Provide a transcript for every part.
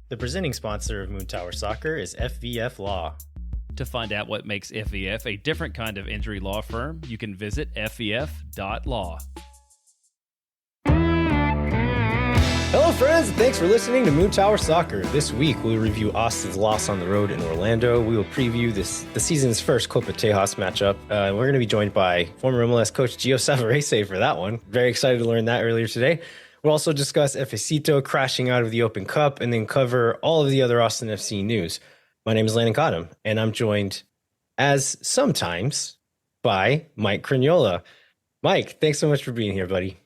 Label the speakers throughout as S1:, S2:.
S1: The presenting sponsor of Moon Tower Soccer is FVF Law.
S2: To find out what makes FVF a different kind of injury law firm, you can visit fvf.law.
S1: Hello, friends, and thanks for listening to Moon Tower Soccer. This week, we'll review Austin's loss on the road in Orlando. We will preview the season's first Copa Tejas matchup. We're going to be joined by former MLS coach Gio Savarese for that one. Very excited to learn that earlier today. We'll also discuss ATXII crashing out of the Open Cup and then cover all of the other Austin FC news. My name is Landon Cottam, and I'm joined, as sometimes, by Mike Cragnola. Mike, thanks so much for being here, buddy.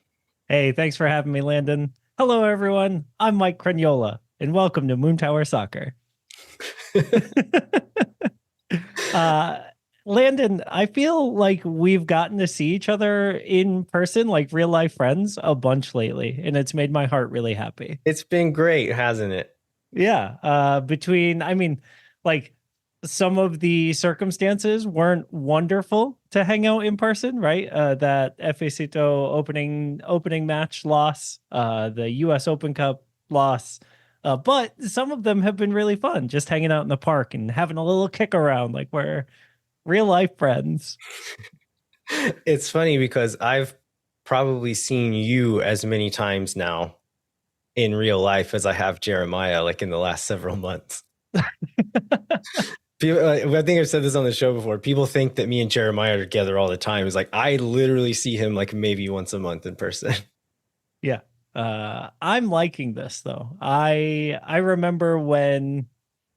S3: Hey, thanks for having me, Landon. Hello, everyone. I'm Mike Cragnola, and welcome to Moon Tower Soccer. Landon, I feel like we've gotten to see each other in person, like real life friends, a bunch lately, and it's made my heart really happy.
S1: It's been great, hasn't it?
S3: Yeah. Some of the circumstances weren't wonderful to hang out in person, right? That ATXII opening match loss, the US Open Cup loss. But some of them have been really fun, just hanging out in the park and having a little kick around like we're real life friends.
S1: It's funny because I've probably seen you as many times now in real life as I have Jeremiah, like in the last several months. People, I think I've said this on the show before. People think that me and Jeremiah are together all the time. It's like I literally see him like maybe once a month in person.
S3: Yeah. I'm liking this though. I remember when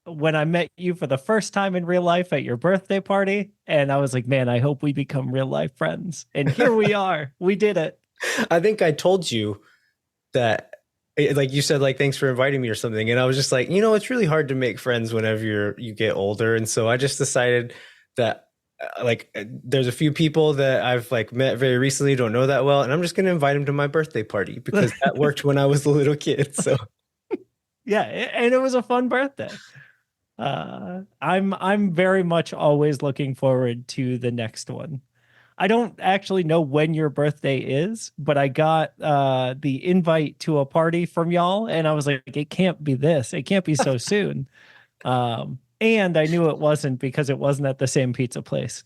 S3: I met you for the first time in real life at your birthday party, and I was like, man, I hope we become real life friends. And here we are. We did it.
S1: I think I told you that, like you said, like, thanks for inviting me or something. And I was just like, it's really hard to make friends whenever you get older. And so I just decided that there's a few people that I've like met very recently, don't know that well. And I'm just going to invite them to my birthday party because that worked when I was a little kid. So
S3: yeah. And it was a fun birthday. I'm very much always looking forward to the next one. I don't actually know when your birthday is, but I got the invite to a party from y'all, and I was like, it can't be this. It can't be so soon. And I knew it wasn't because it wasn't at the same pizza place.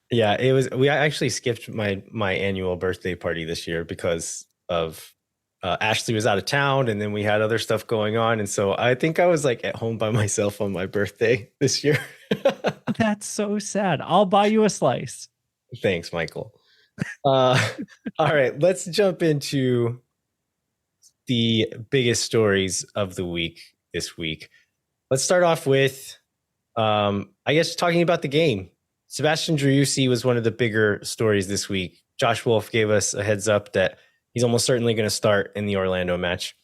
S1: Yeah, it was. We actually skipped my annual birthday party this year because of Ashley was out of town, and then we had other stuff going on, and so I think I was like at home by myself on my birthday this year.
S3: That's so sad. I'll buy you a slice.
S1: Thanks, Michael. All right, let's jump into the biggest stories of the week this week. Let's start off with, I guess, talking about the game. Sebastian Driussi was one of the bigger stories this week. Josh Wolff gave us a heads up that he's almost certainly going to start in the Orlando match.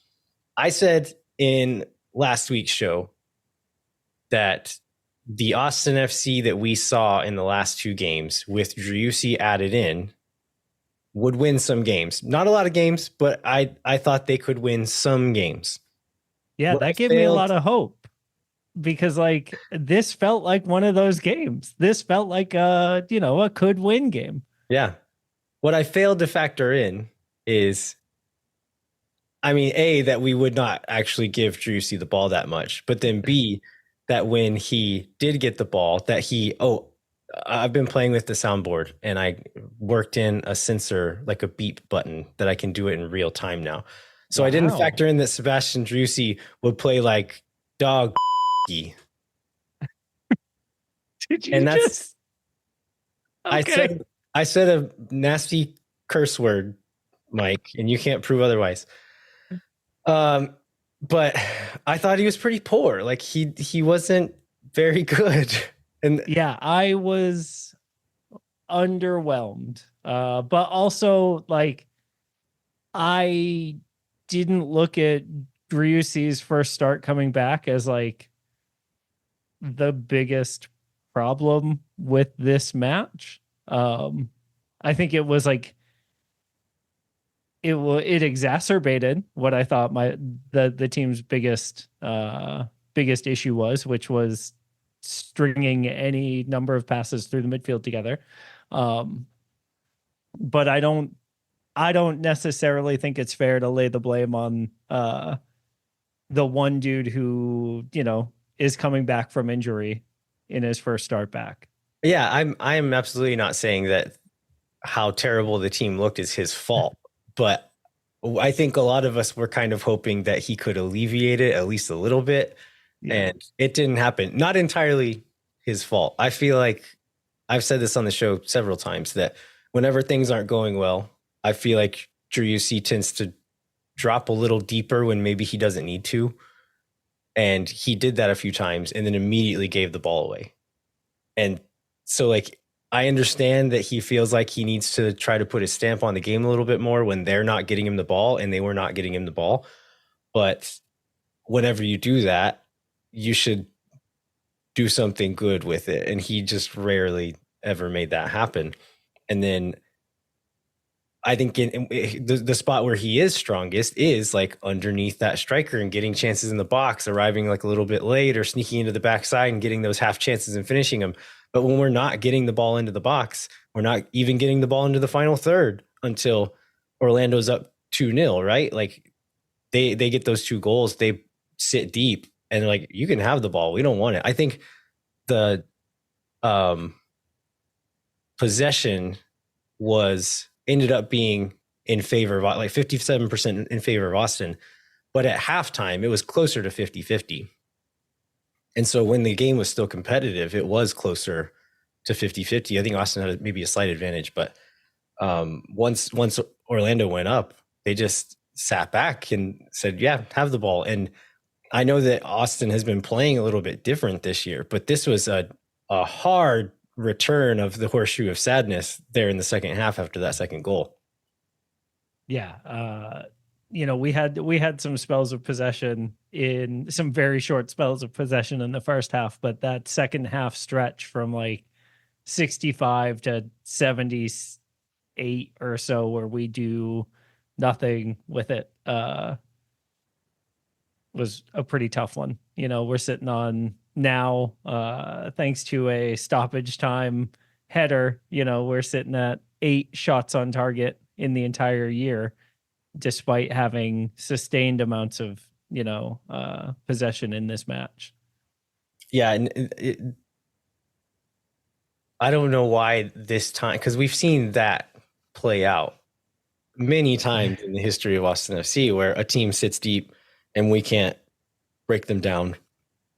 S1: I said in last week's show that the Austin FC that we saw in the last two games with Driussi added in would win some games. Not a lot of games, but I thought they could win some games.
S3: Yeah, that gave me a lot of hope because like this felt like one of those games. This felt like a could win game.
S1: Yeah. What I failed to factor in is, A, that we would not actually give Driussi the ball that much, but then B, that when he did get the ball, I've been playing with the soundboard and I worked in a sensor, like a beep button that I can do it in real time now. So wow. I didn't factor in that Sebastian Driussi would play like dog.
S3: Did you and that's,
S1: okay. I said a nasty curse word, Mike, and you can't prove otherwise. But I thought he was pretty poor. Like he wasn't very good. And
S3: yeah, I was underwhelmed. But also like I didn't look at Driussi's first start coming back as like the biggest problem with this match. I think it was like it exacerbated what I thought the team's biggest issue was, which was stringing any number of passes through the midfield together. But I don't necessarily think it's fair to lay the blame on the one dude who, is coming back from injury in his first start back.
S1: Yeah, I'm absolutely not saying that how terrible the team looked is his fault, but I think a lot of us were kind of hoping that he could alleviate it at least a little bit, and it didn't happen. Not entirely his fault. I feel like I've said this on the show several times that whenever things aren't going well, I feel like Driussi tends to drop a little deeper when maybe he doesn't need to. And he did that a few times and then immediately gave the ball away. And so, like, I understand that he feels like he needs to try to put his stamp on the game a little bit more when they're not getting him the ball and they were not getting him the ball. But whenever you do that, you should do something good with it. And he just rarely ever made that happen. And then I think in the spot where he is strongest is like underneath that striker and getting chances in the box, arriving like a little bit late or sneaking into the backside and getting those half chances and finishing them. But when we're not getting the ball into the box, we're not even getting the ball into the final third until Orlando's up 2-0, right? Like they get those 2 goals, they sit deep and like, you can have the ball. We don't want it. I think the possession ended up being in favor of like 57% in favor of Austin. But at halftime, it was closer to 50-50. And so when the game was still competitive, it was closer to 50-50. I think Austin had maybe a slight advantage, but once Orlando went up, they just sat back and said, yeah, have the ball. And I know that Austin has been playing a little bit different this year, but this was a hard return of the Horseshoe of Sadness there in the second half after that second goal.
S3: Yeah. We had some spells of possession in some very short spells of possession in the first half, but that second half stretch from like 65 to 78 or so where we do nothing with it was a pretty tough one. We're sitting on now, thanks to a stoppage time header, we're sitting at 8 shots on target in the entire year, despite having sustained amounts of, possession in this match.
S1: Yeah. And I don't know why this time, because we've seen that play out many times in the history of Austin FC where a team sits deep and we can't break them down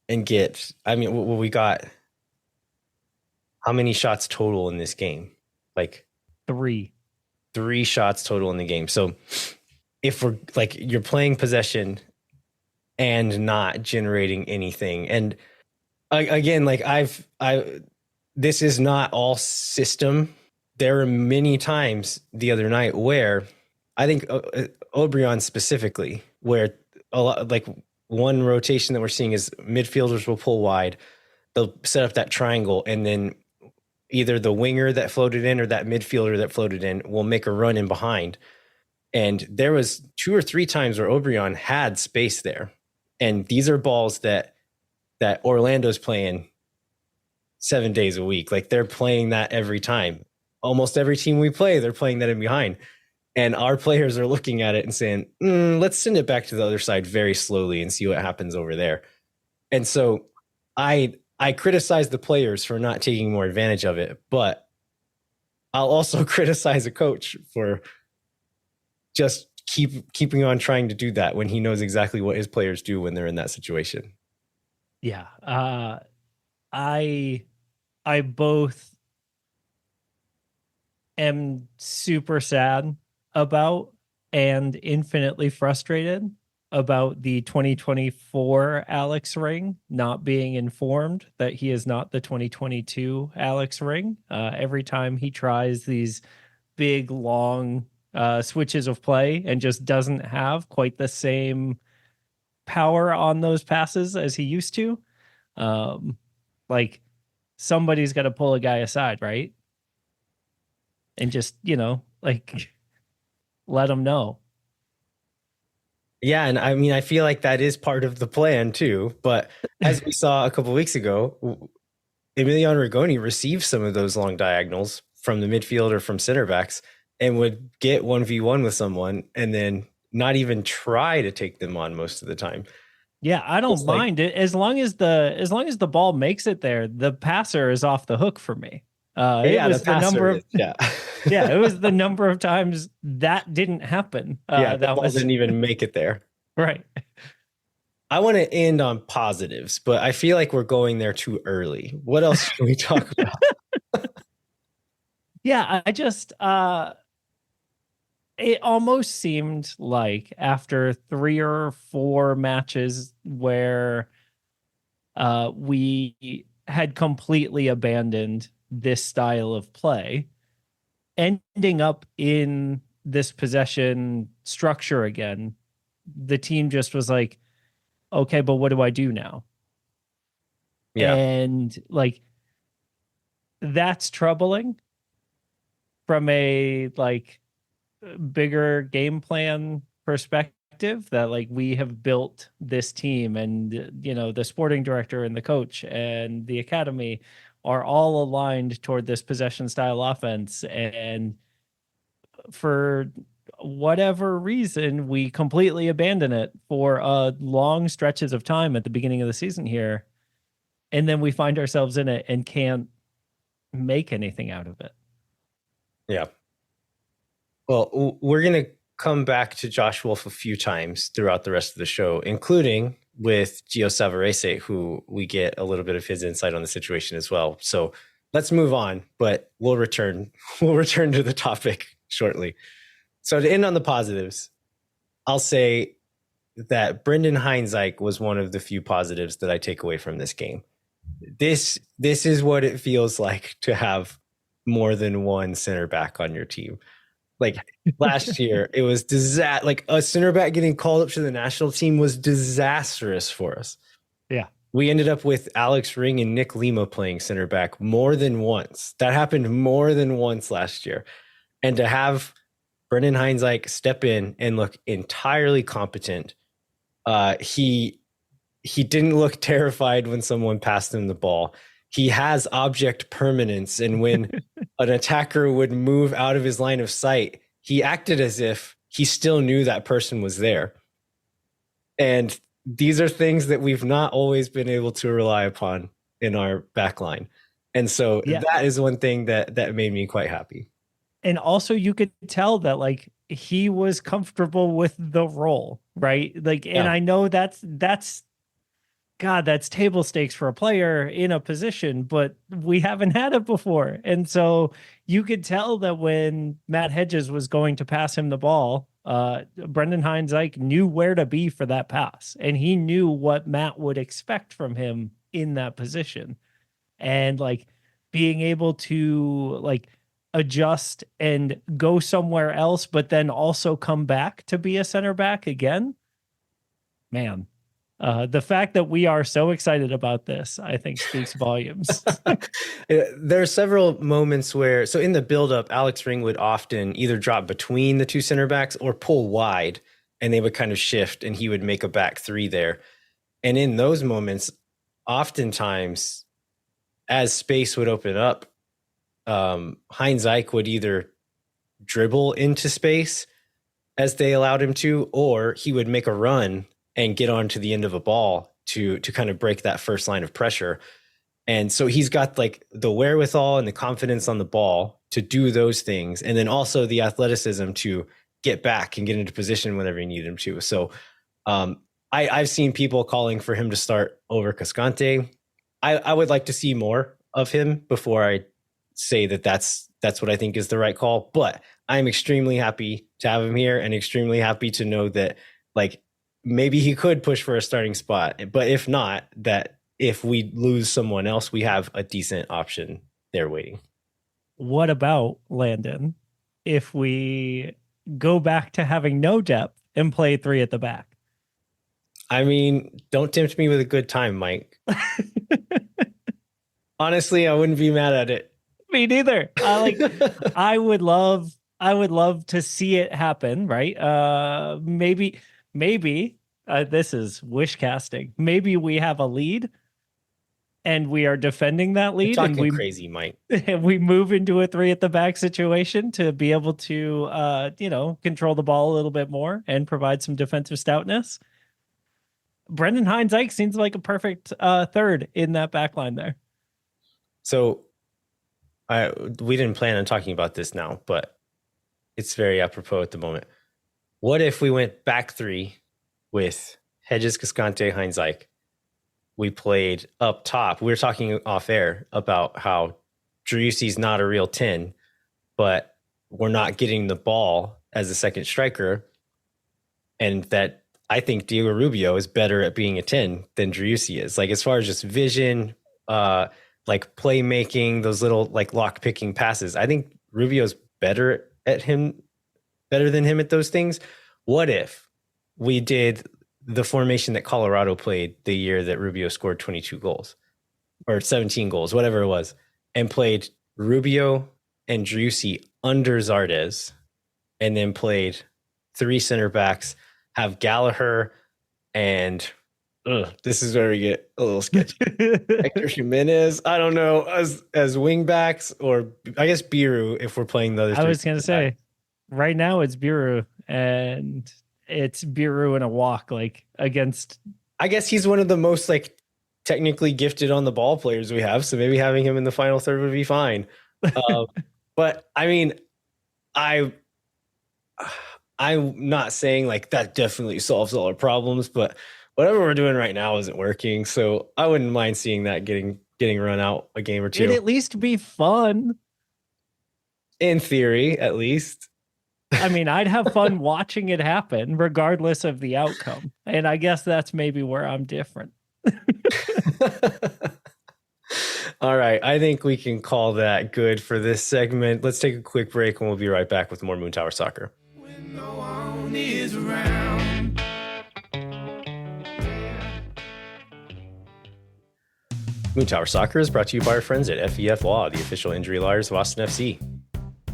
S1: and get, we got how many shots total in this game? Like
S3: 3
S1: shots total in the game. So if we're like, you're playing possession and not generating anything. And again, like this is not all system. There are many times the other night where I think O'Brien specifically, where a lot, like one rotation that we're seeing is midfielders will pull wide. They'll set up that triangle, and then either the winger that floated in or that midfielder that floated in will make a run in behind. And there was 2 or 3 times where O'Brien had space there. And these are balls that Orlando's playing 7 days a week. Like they're playing that every time. Almost every team we play, they're playing that in behind. And our players are looking at it and saying, let's send it back to the other side very slowly and see what happens over there. And so I criticize the players for not taking more advantage of it, but I'll also criticize a coach for just keeping on trying to do that when he knows exactly what his players do when they're in that situation.
S3: Yeah. I both am super sad about and infinitely frustrated about the 2024 Alex Ring not being informed that he is not the 2022 Alex Ring. Every time he tries these big, long switches of play and just doesn't have quite the same power on those passes as he used to. Like somebody's got to pull a guy aside, right? And just, like let him know.
S1: Yeah, and I feel like that is part of the plan too. But as we saw a couple of weeks ago, Emiliano Rigoni received some of those long diagonals from the midfield or from center backs and would get 1v1 with someone and then not even try to take them on most of the time.
S3: Yeah, I don't
S1: Just like-
S3: mind it as long as the ball makes it there. The passer is off the hook for me. It
S1: Yeah,
S3: was the number of
S1: yeah.
S3: yeah, it was the number of times that didn't happen.
S1: Yeah, the
S3: that
S1: ball
S3: was
S1: didn't even make it there.
S3: right.
S1: I want to end on positives, but I feel like we're going there too early. What else should we talk about?
S3: Yeah, I just it almost seemed like after 3 or 4 matches where we had completely abandoned this style of play, ending up in this possession structure again, the team just was like, okay, but what do I do now?
S1: Yeah.
S3: And like, that's troubling from a like bigger game plan perspective, that like we have built this team, and the sporting director and the coach and the academy are all aligned toward this possession style offense, and for whatever reason we completely abandon it for long stretches of time at the beginning of the season here, and then we find ourselves in it and can't make anything out of it.
S1: Yeah. Well, we're going to come back to Josh Wolff a few times throughout the rest of the show, including with Gio Savarese, who we get a little bit of his insight on the situation as well. So let's move on, but we'll return to the topic shortly. So to end on the positives, I'll say that Brendan Heinzike was one of the few positives that I take away from this game. This is what it feels like to have more than one center back on your team. Like last year, it was like a center back getting called up to the national team was disastrous for us.
S3: Yeah.
S1: We ended up with Alex Ring and Nick Lima playing center back more than once. That happened more than once last year. And to have Brendan Heinzike step in and look entirely competent, he didn't look terrified when someone passed him the ball. He has object permanence, and when an attacker would move out of his line of sight, he acted as if he still knew that person was there. And these are things that we've not always been able to rely upon in our back line. And so that is one thing that made me quite happy.
S3: And also you could tell that like he was comfortable with the role, right? Like, and I know that's God, that's table stakes for a player in a position, but we haven't had it before. And so you could tell that when Matt Hedges was going to pass him the ball, Brendan Heinzike knew where to be for that pass, and he knew what Matt would expect from him in that position. And like being able to like adjust and go somewhere else, but then also come back to be a center back again, man. The fact that we are so excited about this, I think, speaks volumes.
S1: There are several moments where, so in the buildup, Alex Ring would often either drop between the two center backs or pull wide, and they would kind of shift, and he would make a back three there. And in those moments, oftentimes, as space would open up, Heinzike would either dribble into space as they allowed him to, or he would make a run and get onto the end of a ball to kind of break that first line of pressure. And so he's got like the wherewithal and the confidence on the ball to do those things. And then also the athleticism to get back and get into position whenever you need him to. So I've seen people calling for him to start over Cascante. I would like to see more of him before I say that's what I think is the right call. But I'm extremely happy to have him here and extremely happy to know that like maybe he could push for a starting spot, but if not, that if we lose someone else, we have a decent option there waiting.
S3: What about Landon if we go back to having no depth and play 3 at the back?
S1: I mean, don't tempt me with a good time, Mike. Honestly, I wouldn't be mad at it.
S3: Me neither. I would love to see it happen, right? Maybe this is wish casting. Maybe we have a lead and we are defending that lead.
S1: You're talking crazy, Mike.
S3: And we move into a 3 at the back situation to be able to, control the ball a little bit more and provide some defensive stoutness. Brendan Hines-Ike seems like a perfect third in that back line there.
S1: So we didn't plan on talking about this now, but it's very apropos at the moment. What if we went back three with Hedges, Cascante, Hines-Ike? We played up top. We were talking off air about how Driussi's not a real 10, but we're not getting the ball as a second striker. And that I think Diego Rubio is better at being a 10 than Driussi is. Like, as far as just vision, like playmaking, those little like lock picking passes, I think Rubio's better than him at those things. What if we did the formation that Colorado played the year that Rubio scored 22 goals or 17 goals, whatever it was, and played Rubio and Driussi under Zardes, and then played three center backs, have Gallagher and this is where we get a little sketchy. Hector Jimenez, I don't know, as wing backs, or I guess Biru if we're playing the other.
S3: I was going to say, right now it's Biru, and it's Biru in a walk, like against.
S1: I guess he's one of the most like technically gifted on the ball players we have, so maybe having him in the final third would be fine. But I mean, I'm not saying like that definitely solves all our problems, but whatever we're doing right now isn't working. So I wouldn't mind seeing that getting run out a game or two.
S3: It'd at least be fun.
S1: In theory, at least.
S3: I mean, I'd have fun watching it happen regardless of the outcome. And I guess that's maybe where I'm different.
S1: All right. I think we can call that good for this segment. Let's take a quick break and we'll be right back with more Moon Tower Soccer. When no one is around. Moon Tower Soccer is brought to you by our friends at FEF Law, the official injury lawyers of Austin FC.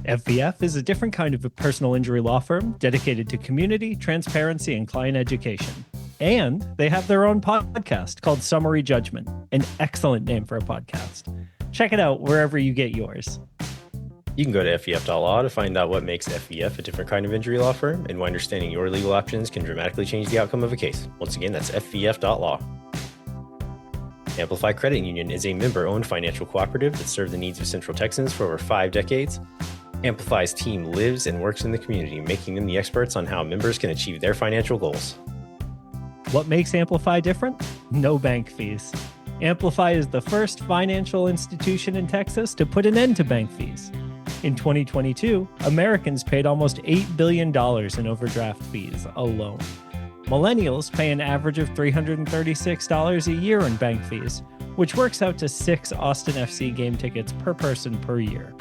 S3: FVF is a different kind of a personal injury law firm dedicated to community, transparency, and client education. And they have their own podcast called Summary Judgment, an excellent name for a podcast. Check it out wherever you get yours.
S1: You can go to FEF.law to find out what makes FEF a different kind of injury law firm and why understanding your legal options can dramatically change the outcome of a case. Once again, that's FEF.law. Amplify Credit Union is a member-owned financial cooperative that served the needs of Central Texans for over 5 decades. Amplify's team lives and works in the community, making them the experts on how members can achieve their financial goals.
S3: What makes Amplify different? No bank fees. Amplify is the first financial institution in Texas to put an end to bank fees. In 2022, Americans paid almost $8 billion in overdraft fees alone. Millennials pay an average of $336 a year in bank fees, which works out to 6 Austin FC game tickets per person per year.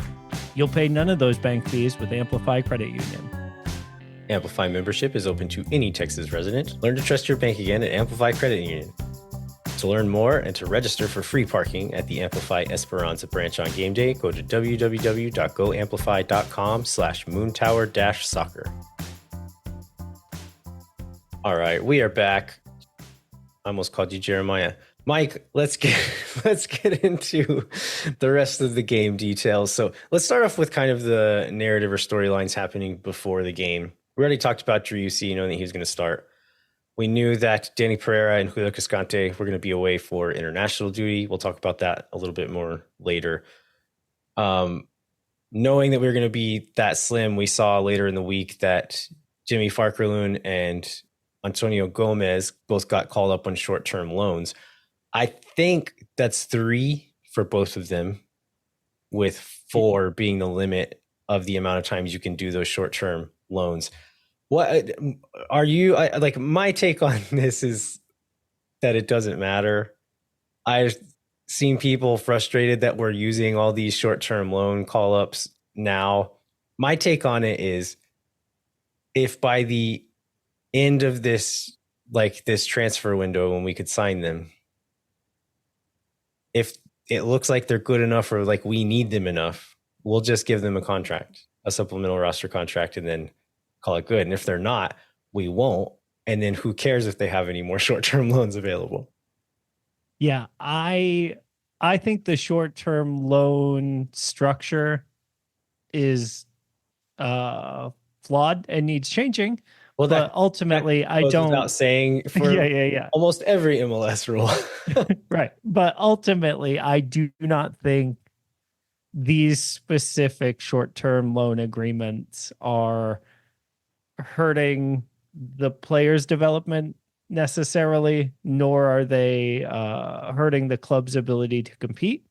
S3: You'll pay none of those bank fees with Amplify Credit Union.
S1: Amplify membership is open to any Texas resident. Learn to trust your bank again at Amplify Credit Union. To learn more and to register for free parking at the Amplify Esperanza branch on game day, go to www.goamplify.com/moontower-soccer. All right, we are back. I almost called you Jeremiah. Mike, let's get into the rest of the game details. So let's start off with kind of the narrative or storylines happening before the game. We already talked about Driussi, knowing that he was going to start. We knew that Danny Pereira and Julio Cascante were going to be away for international duty. We'll talk about that a little bit more later. Knowing that we were going to be that slim, we saw later in the week that Jimmy Farkerloon and Antonio Gomez both got called up on short-term loans. I think that's 3 for both of them, with 4 being the limit of the amount of times you can do those short-term loans. What are you like? My take on this is that it doesn't matter. I've seen people frustrated that we're using all these short-term loan call-ups now. My take on it is, if by the end of this, like this transfer window, when we could sign them, if it looks like they're good enough or like we need them enough, we'll just give them a contract, a supplemental roster contract, and then call it good. And if they're not, we won't. And then who cares if they have any more short-term loans available?
S3: Yeah, I think the short-term loan structure is flawed and needs changing.
S1: Well,
S3: but ultimately, I
S1: goes
S3: don't.
S1: without saying for
S3: Yeah.
S1: almost every MLS rule.
S3: Right. But ultimately, I do not think these specific short-term loan agreements are hurting the player's development necessarily, nor are they hurting the club's ability to compete.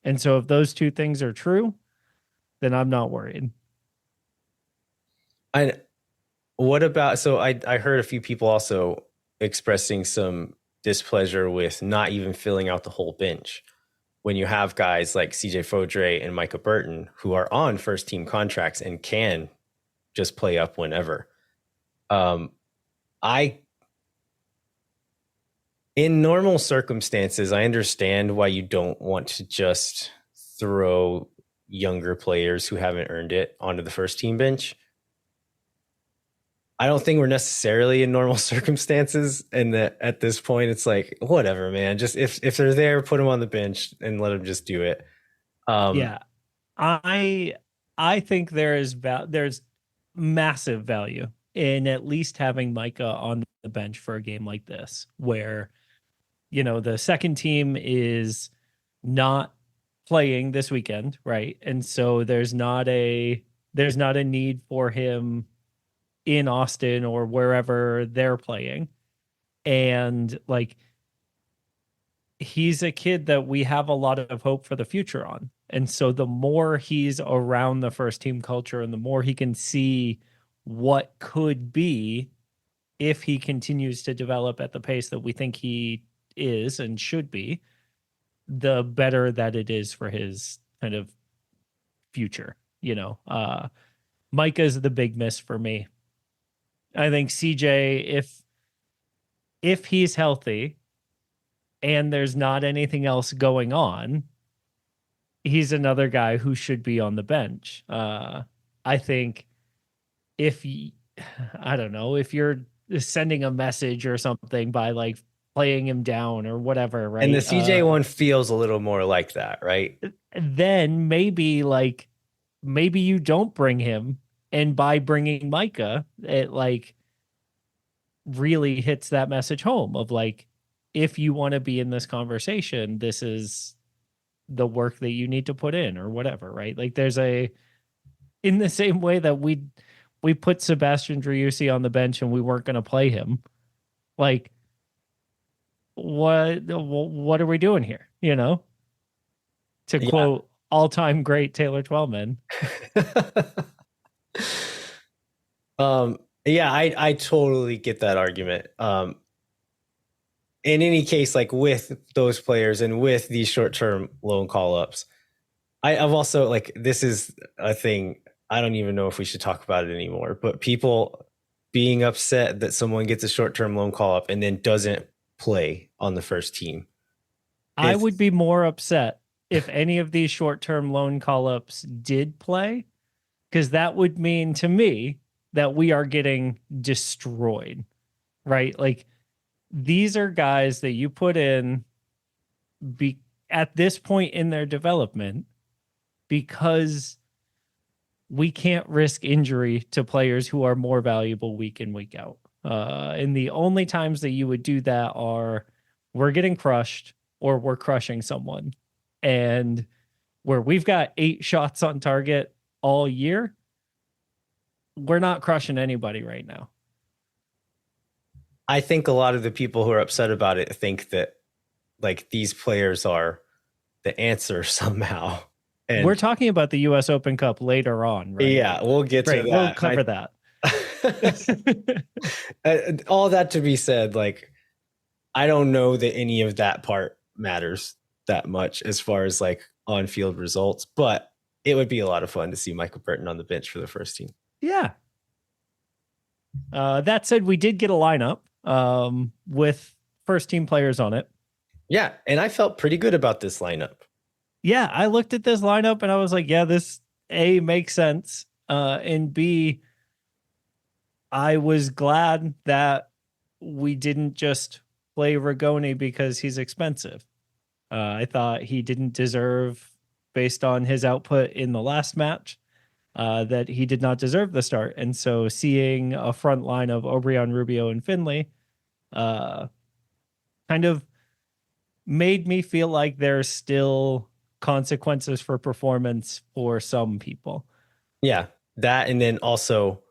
S3: And so if those two things are true, then I'm not worried.
S1: I what about so I heard a few people also expressing some displeasure with not even filling out the whole bench when you have guys like CJ Fodre and Micah Burton who are on first team contracts and can just play up whenever. I in normal circumstances, I understand why you don't want to just throw younger players who haven't earned it onto the first team bench. I don't think we're necessarily in normal circumstances, and that at this point, it's like whatever, man. Just if they're there, put them on the bench and let them just do it.
S3: Yeah, I think there's massive value in at least having Micah on the bench for a game like this, where the second team is not playing this weekend, right? And so there's not a need for him in Austin or wherever they're playing. And like he's a kid that we have a lot of hope for the future on. And so the more he's around the first team culture and the more he can see what could be if he continues to develop at the pace that we think he is and should be, the better that it is for his kind of future. Micah's the big miss for me. I think CJ, if he's healthy and there's not anything else going on, he's another guy who should be on the bench. I think I don't know, if you're sending a message or something by like playing him down or whatever, right?
S1: And the CJ one feels a little more like that, right?
S3: Then maybe you don't bring him, and by bringing Micah, it like really hits that message home of like, if you want to be in this conversation, this is the work that you need to put in or whatever, right? Like in the same way that we put Sebastian Driussi on the bench and we weren't going to play him, like what are we doing here? To quote all-time great Taylor Twellman.
S1: Yeah, I totally get that argument. In any case, like with those players and with these short-term loan call-ups, I've also like, this is a thing. I don't even know if we should talk about it anymore, but people being upset that someone gets a short-term loan call-up and then doesn't play on the first team.
S3: I would be more upset if any of these short-term loan call-ups did play, because that would mean to me that we are getting destroyed, right? Like these are guys that you put in at this point in their development because we can't risk injury to players who are more valuable week in, week out. And the only times that you would do that are we're getting crushed or we're crushing someone. And where we've got 8 shots on target all year, we're not crushing anybody right now.
S1: I think a lot of the people who are upset about it think that like these players are the answer somehow. And
S3: we're talking about the US Open Cup later on, right?
S1: Yeah, we'll get to that.
S3: We'll cover that.
S1: All that to be said, like, I don't know that any of that part matters that much as far as like on-field results, but it would be a lot of fun to see Michael Burton on the bench for the first team.
S3: Yeah. That said, we did get a lineup with first team players on it.
S1: Yeah, and I felt pretty good about this lineup.
S3: Yeah, I looked at this lineup and I was like, yeah, this A makes sense. And B, I was glad that we didn't just play Rigoni because he's expensive. I thought he didn't deserve, based on his output in the last match, that he did not deserve the start. And so seeing a front line of Obrian, Rubio, and Finley kind of made me feel like there's still consequences for performance for some people.
S1: Yeah, that, and then also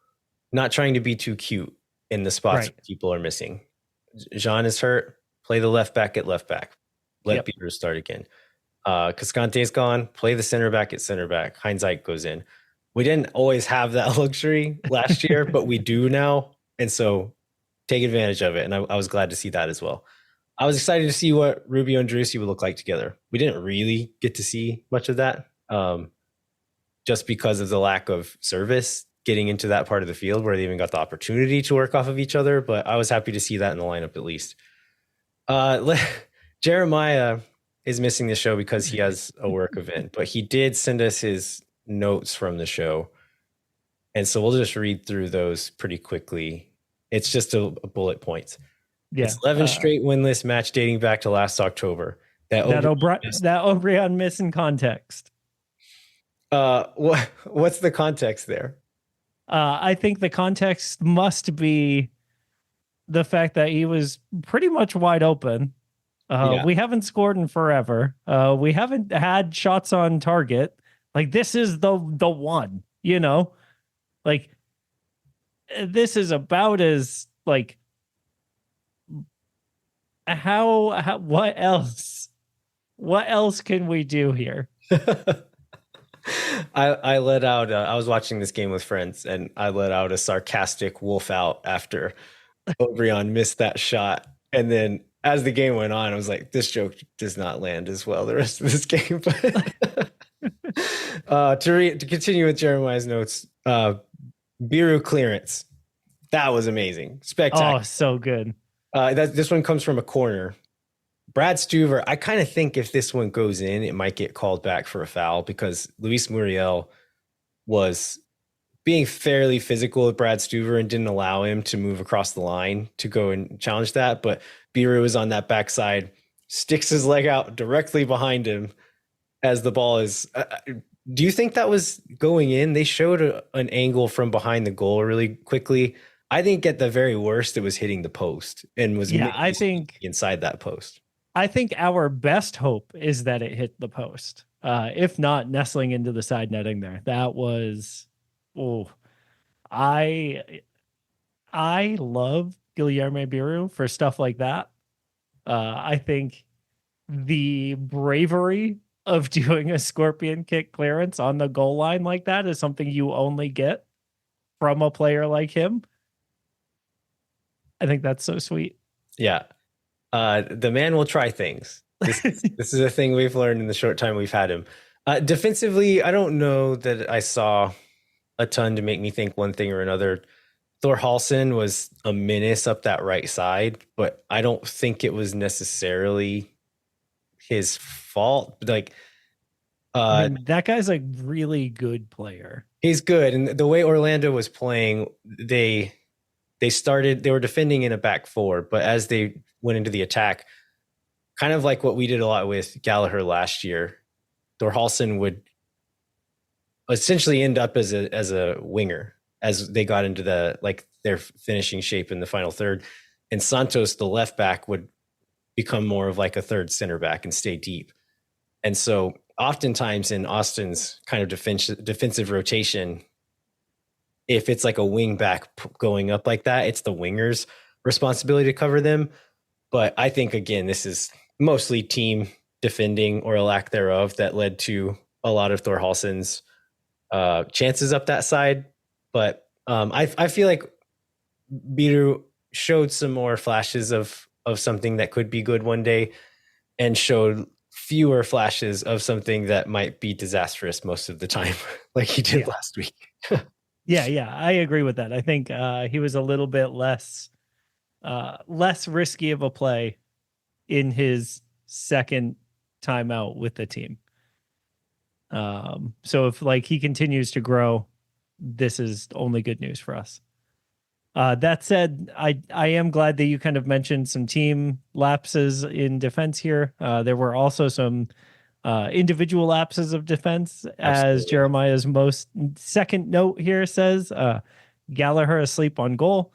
S1: not trying to be too cute in the spots
S3: Right.
S1: people are missing. Jean is hurt. Play the left back at left back. Let
S3: Yep.
S1: Peter start again. Cascante's gone. Play the center back at center back. Hindsight goes in. We didn't always have that luxury last year, but we do now. And so take advantage of it. And I was glad to see that as well. I was excited to see what Rubio and Driussi would look like together. We didn't really get to see much of that just because of the lack of service getting into that part of the field where they even got the opportunity to work off of each other. But I was happy to see that in the lineup at least. Jeremiah is missing the show because he has a work event, but he did send us his notes from the show. And so we'll just read through those pretty quickly. It's just a bullet points.
S3: Yeah.
S1: It's 11 straight winless match dating back to last October.
S3: That Obrian miss in context.
S1: What's the context there?
S3: I think the context must be the fact that he was pretty much wide open. We haven't scored in forever. We haven't had shots on target. Like, this is the one, you know? Like, this is about as, like, how what else can we do here?
S1: I let out I was watching this game with friends, and I let out a sarcastic Wolff out after Obrian missed that shot. And then as the game went on, I was like, this joke does not land as well the rest of this game. To continue with Jeremiah's notes, Biru clearance. That was amazing. Spectacular.
S3: Oh, so good.
S1: This one comes from a corner. Brad Stuver, I kind of think if this one goes in, it might get called back for a foul because Luis Muriel was being fairly physical with Brad Stuver and didn't allow him to move across the line to go and challenge that. But Biru was on that backside, sticks his leg out directly behind him as the ball is. Do you think that was going in? They showed an angle from behind the goal really quickly. I think at the very worst, it was hitting the post and was
S3: I think
S1: inside that post.
S3: I think our best hope is that it hit the post. If not, nestling into the side netting there. That was, I love Guilherme Biru for stuff like that. I think the bravery of doing a scorpion kick clearance on the goal line like that is something you only get from a player like him. I think that's so sweet.
S1: Yeah. The man will try things. This is a thing we've learned in the short time we've had him. Defensively, I don't know that I saw a ton to make me think one thing or another. Thor Halsen was a menace up that right side, but I don't think it was necessarily his fault. Like,
S3: that guy's a really good player.
S1: He's good. And the way Orlando was playing, they were defending in a back four, but as they went into the attack, kind of like what we did a lot with Gallagher last year, Thor Halsen would essentially end up as a winger as they got into their finishing shape in the final third. And Santos, the left back, would become more of like a third center back and stay deep. And so oftentimes in Austin's kind of defensive rotation, if it's like a wing back going up like that, it's the winger's responsibility to cover them. But I think, again, this is mostly team defending or a lack thereof that led to a lot of Thor Halsen's chances up that side. But I feel like Biru showed some more flashes of something that could be good one day and showed fewer flashes of something that might be disastrous most of the time, like he did last week.
S3: Yeah, I agree with that. I think he was a little bit less risky of a play in his second time out with the team. So if he continues to grow, this is only good news for us. That said, I am glad that you kind of mentioned some team lapses in defense here. There were also some individual lapses of defense, as
S1: Absolutely.
S3: Jeremiah's most second note here says. Gallagher asleep on goal.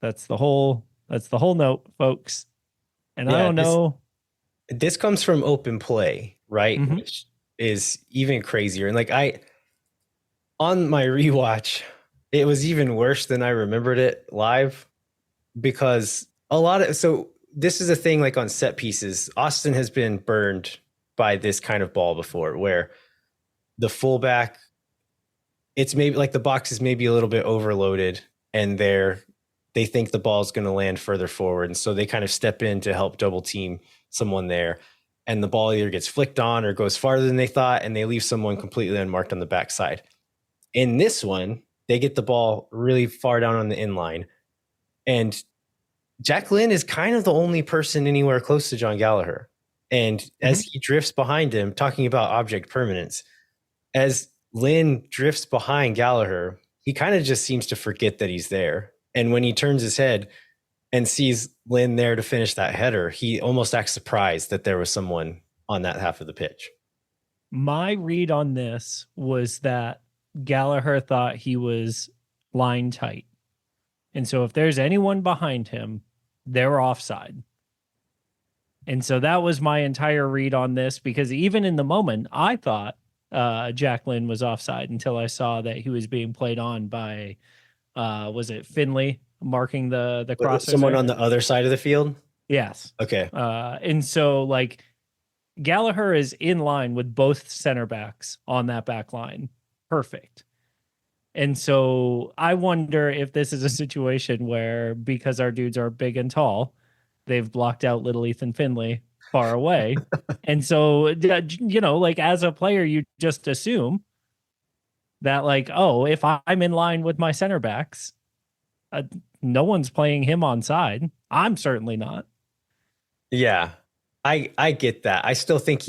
S3: That's the whole note, folks. And I don't know.
S1: This comes from open play, right?
S3: Mhm.
S1: Which is even crazier. And like on my rewatch, it was even worse than I remembered it live, because this is a thing, like on set pieces, Austin has been burned by this kind of ball before, where the fullback, it's maybe like the box is maybe a little bit overloaded, and they think the ball is going to land further forward, and so they kind of step in to help double team someone there, and the ball either gets flicked on or goes farther than they thought, and they leave someone completely unmarked on the backside. In this one, they get the ball really far down on the inline, and Jack Lynn is kind of the only person anywhere close to John Gallagher. And as he drifts behind him, talking about object permanence, as Lynn drifts behind Gallagher, he kind of just seems to forget that he's there. And when he turns his head and sees Lynn there to finish that header, he almost acts surprised that there was someone on that half of the pitch.
S3: My read on this was that Gallagher thought he was line tight. And so if there's anyone behind him, they're offside. And so that was my entire read on this, because even in the moment, I thought Jack Lynn was offside until I saw that he was being played on by, was it Finley marking the crosser?
S1: Someone on the other side of the field?
S3: Yes.
S1: Okay.
S3: And so, like, Gallagher is in line with both center backs on that back line. Perfect. And so I wonder if this is a situation where, because our dudes are big and tall, they've blocked out little Ethan Finley far away. And so, like, as a player, you just assume that, like, oh, if I'm in line with my center backs, no one's playing him on side. I'm certainly not.
S1: Yeah, I get that. I still think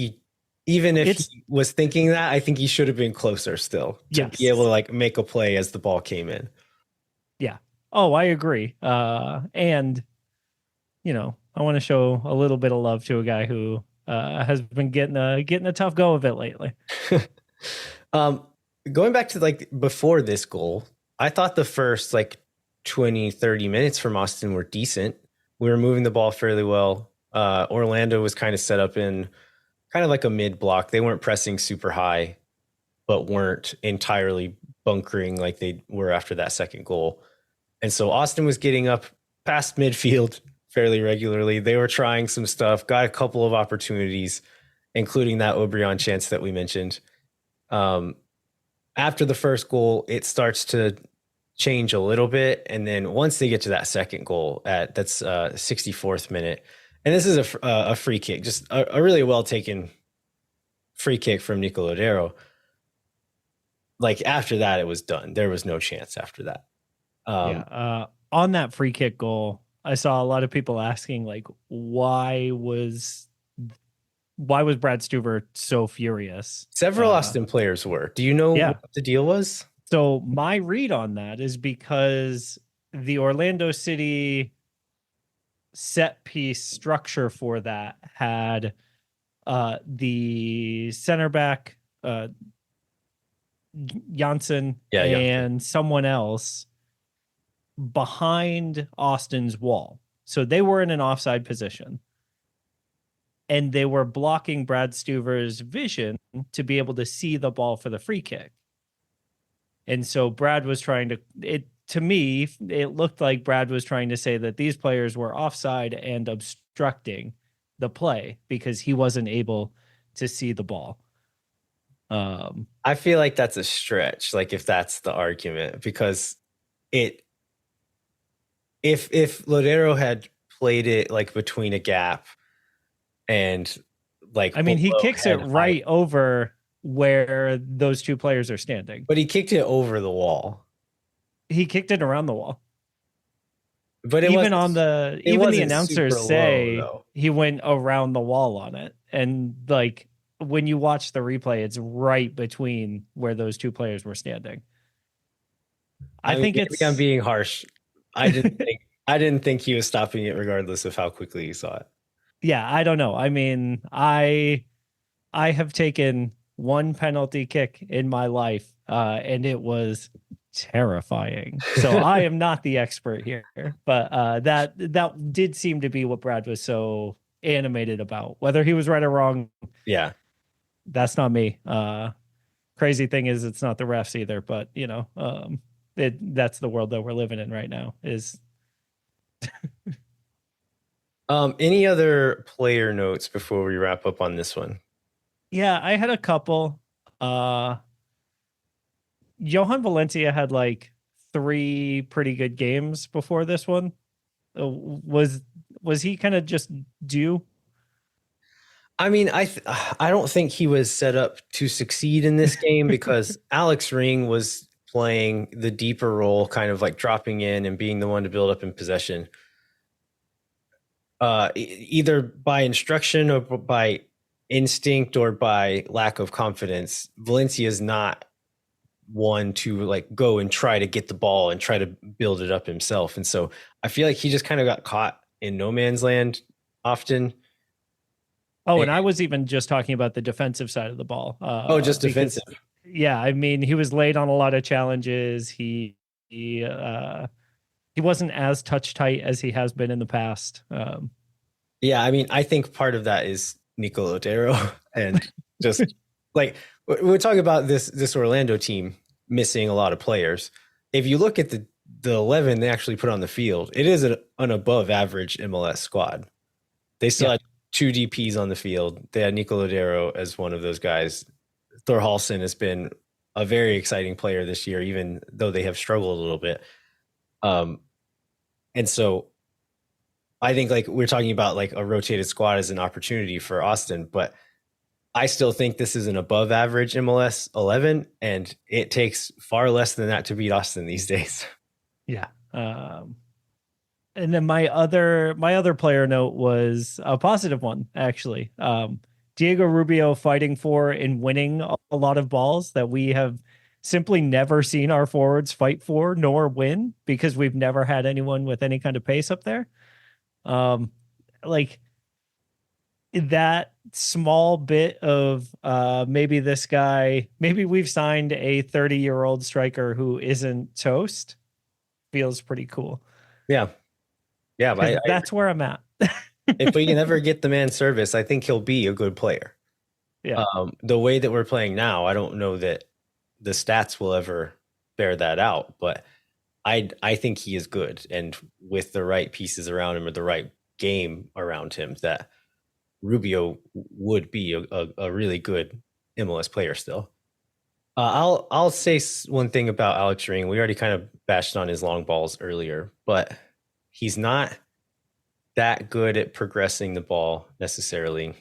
S1: even if he was thinking that, I think he should have been closer still to be able to, like, make a play as the ball came in.
S3: Yeah. Oh, I agree. And, I want to show a little bit of love to a guy who has been getting a tough go of it lately.
S1: Going back to, like, before this goal, I thought the first, like, 20, 30 minutes from Austin were decent. We were moving the ball fairly well. Orlando was kind of set up in kind of like a mid block. They weren't pressing super high, but weren't entirely bunkering like they were after that second goal. And so Austin was getting up past midfield fairly regularly. They were trying some stuff, got a couple of opportunities, including that Obrian chance that we mentioned. After the first goal, it starts to change a little bit. And then once they get to that second goal that's 64th minute, and this is a free kick, just a really well taken free kick from Nico Lodeiro. Like, after that, it was done. There was no chance after that.
S3: On that free kick goal, I saw a lot of people asking, like, why was Brad Stuver so furious?
S1: Several Austin players were. Do you know what the deal was?
S3: So my read on that is because the Orlando City set piece structure for that had the center back Janssen and someone else behind Austin's wall. So they were in an offside position, and they were blocking Brad Stuver's vision to be able to see the ball for the free kick. And so Brad was trying to me, it looked like Brad was trying to say that these players were offside and obstructing the play because he wasn't able to see the ball.
S1: I feel like that's a stretch, like, if that's the argument, because if Lodeiro had played it, like, between a gap and, like,
S3: I mean, he kicks it right over where those two players are standing.
S1: But he kicked it over the wall.
S3: He kicked it around the wall.
S1: But
S3: even the announcers say he went around the wall on it. And, like, when you watch the replay, it's right between where those two players were standing. I think maybe
S1: I'm being harsh. I didn't think he was stopping it regardless of how quickly he saw it.
S3: Yeah, I don't know. I mean, I have taken one penalty kick in my life, and it was terrifying. So I am not the expert here, but that did seem to be what Brad was so animated about. Whether he was right or wrong,
S1: Yeah.
S3: that's not me. Crazy thing is, it's not the refs either. But that's the world that we're living in right now. Is
S1: Any other player notes before we wrap up on this one?
S3: yeah, I had a couple. Johan Valencia had like 3 pretty good games before this one. Was he kind of just due?
S1: I mean, I don't think he was set up to succeed in this game because Alex Ring was playing the deeper role, kind of like dropping in and being the one to build up in possession. Either by instruction or by instinct or by lack of confidence, Valencia is not one to like go and try to get the ball and try to build it up himself. And so I feel like he just kind of got caught in no man's land often.
S3: Oh, and I was even just talking about the defensive side of the ball.
S1: Just defensive.
S3: Yeah, I mean, he was late on a lot of challenges. He wasn't as touch tight as he has been in the past.
S1: Yeah, I mean, I think part of that is Nico Lodero and just like we're talking about this Orlando team missing a lot of players. If you look at the 11 they actually put on the field, it is an above average MLS squad. They still had 2 DPs on the field. They had Nico Lodero as one of those guys. Thor Halson has been a very exciting player this year, even though they have struggled a little bit. And so I think like we're talking about like a rotated squad as an opportunity for Austin, but I still think this is an above average MLS 11, and it takes far less than that to beat Austin these days.
S3: Yeah. And then my other player note was a positive one, actually. Diego Rubio fighting for and winning a lot of balls that we have simply never seen our forwards fight for nor win because we've never had anyone with any kind of pace up there. Like that small bit of maybe this guy, maybe we've signed a 30-year-old striker who isn't toast, feels pretty cool.
S1: Yeah. Yeah, but
S3: that's where I'm at.
S1: If we can ever get the man service, I think he'll be a good player.
S3: Yeah.
S1: The way that we're playing now, I don't know that the stats will ever bear that out, but I think he is good, and with the right pieces around him or the right game around him, that Rubio would be a really good MLS player still. I'll say one thing about Alex Ring. We already kind of bashed on his long balls earlier, but he's not that good at progressing the ball necessarily.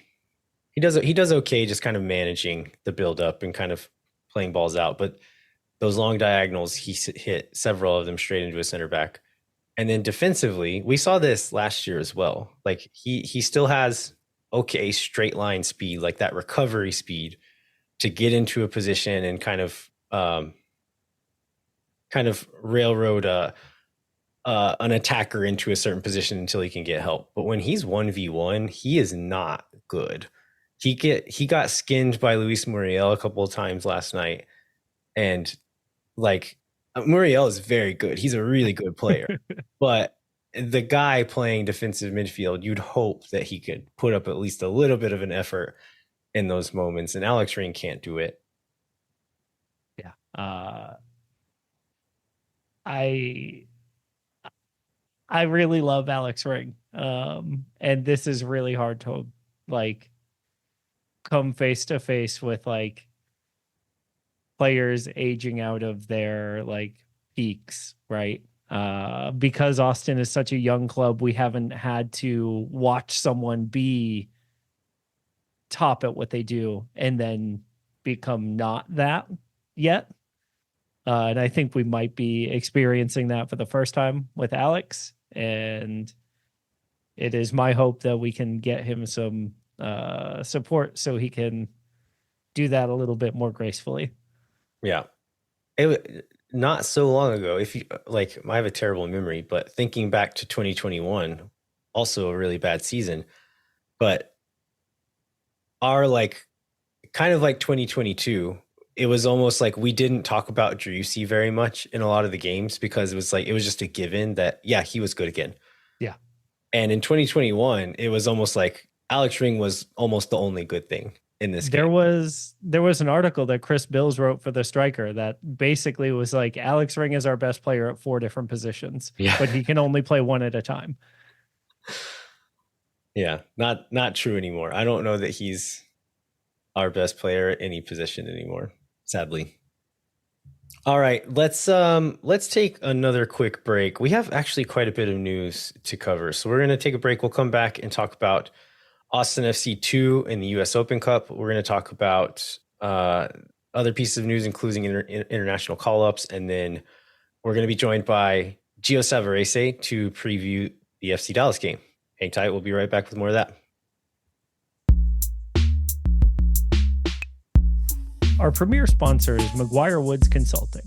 S1: He does okay just kind of managing the build up and kind of playing balls out, but those long diagonals, he hit several of them straight into a center back. And then defensively, we saw this last year as well. Like he still has okay straight line speed, like that recovery speed to get into a position and kind of railroad an attacker into a certain position until he can get help. But when he's 1v1, he is not good. He got skinned by Luis Muriel a couple of times last night, and like Muriel is very good. He's a really good player, but the guy playing defensive midfield, you'd hope that he could put up at least a little bit of an effort in those moments, and Alex Ring can't do it.
S3: Yeah. I really love Alex Ring. And this is really hard to like come face to face with like players aging out of their like peaks, right? Because Austin is such a young club, we haven't had to watch someone be top at what they do and then become not that yet. And I think we might be experiencing that for the first time with Alex. And it is my hope that we can get him some support so he can do that a little bit more gracefully.
S1: Yeah. Not so long ago, if you like, I have a terrible memory, but thinking back to 2021, also a really bad season, but our like kind of like 2022. It was almost like we didn't talk about Driussi very much in a lot of the games because it was just a given that, yeah, he was good again.
S3: Yeah.
S1: And in 2021, it was almost like Alex Ring was almost the only good thing in this game.
S3: There was an article that Chris Bills wrote for the Striker that basically was like, Alex Ring is our best player at 4 different positions, but he can only play one at a time.
S1: Yeah, not true anymore. I don't know that he's our best player at any position anymore, sadly. All right, let's take another quick break. We have actually quite a bit of news to cover, so we're going to take a break. We'll come back and talk about Austin FC 2 in the U.S. Open Cup. We're going to talk about other pieces of news, including international call-ups, and then we're going to be joined by Gio Savarese to preview the FC Dallas game. Hang tight. We'll be right back with more of that.
S3: Our premier sponsor is McGuire Woods Consulting,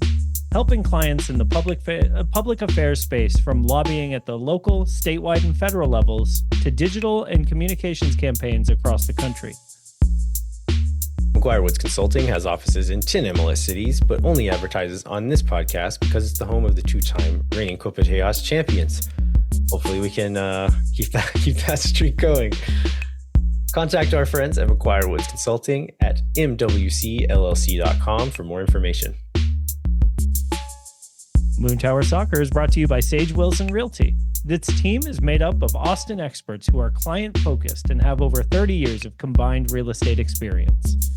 S3: helping clients in the public affairs space from lobbying at the local, statewide, and federal levels to digital and communications campaigns across the country.
S1: McGuire Woods Consulting has offices in 10 MLS cities, but only advertises on this podcast because it's the home of the 2-time reigning Copa Tejas champions. Hopefully we can keep that streak going. Contact our friends at McGuire Woods Consulting at mwcllc.com for more information.
S3: Moon Tower Soccer is brought to you by Sage Wilson Realty. This team is made up of Austin experts who are client-focused and have over 30 years of combined real estate experience.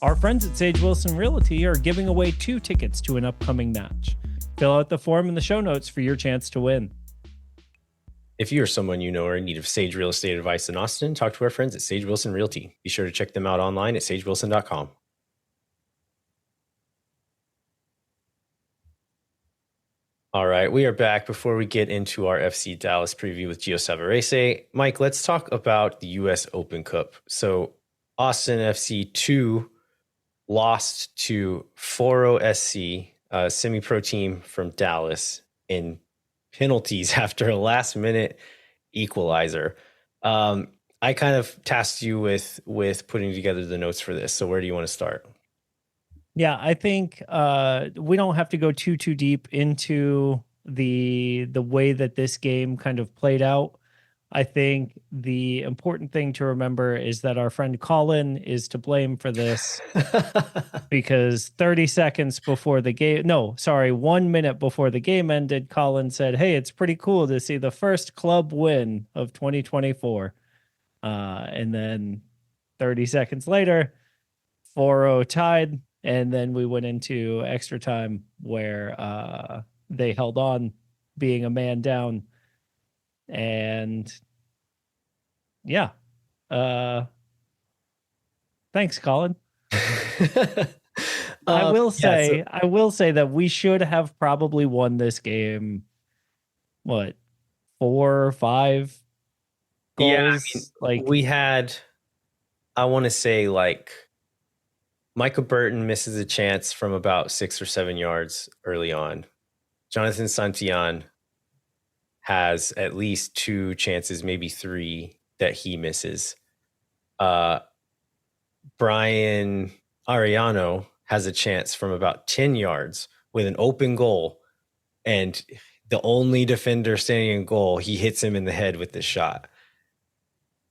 S3: Our friends at Sage Wilson Realty are giving away 2 tickets to an upcoming match. Fill out the form in the show notes for your chance to win.
S1: If you or someone you know are in need of Sage real estate advice in Austin, talk to our friends at Sage Wilson Realty. Be sure to check them out online at sagewilson.com. All right, we are back. Before we get into our FC Dallas preview with Gio Savarese, Mike, let's talk about the U.S. Open Cup. So Austin FC 2 lost to Foro SC, a semi-pro team from Dallas, in penalties after a last-minute equalizer. I kind of tasked you with putting together the notes for this. So where do you want to start?
S3: Yeah, I think we don't have to go too deep into the way that this game kind of played out. I think the important thing to remember is that our friend Colin is to blame for this because 30 seconds before the game, 1 minute before the game ended, Colin said, "Hey, it's pretty cool to see the first club win of 2024." And then 30 seconds later, 4-0 tied. And then we went into extra time where they held on, being a man down. And yeah, thanks, Colin. I will say that we should have probably won this game. What, 4 or 5 goals?
S1: Yeah, I mean, we had, I want to say, like, Michael Burton misses a chance from about 6 or 7 yards early on. Jonathan Santillan has at least 2 chances, maybe 3, that he misses. Brian Ariano has a chance from about 10 yards with an open goal, and the only defender standing in goal, he hits him in the head with this shot.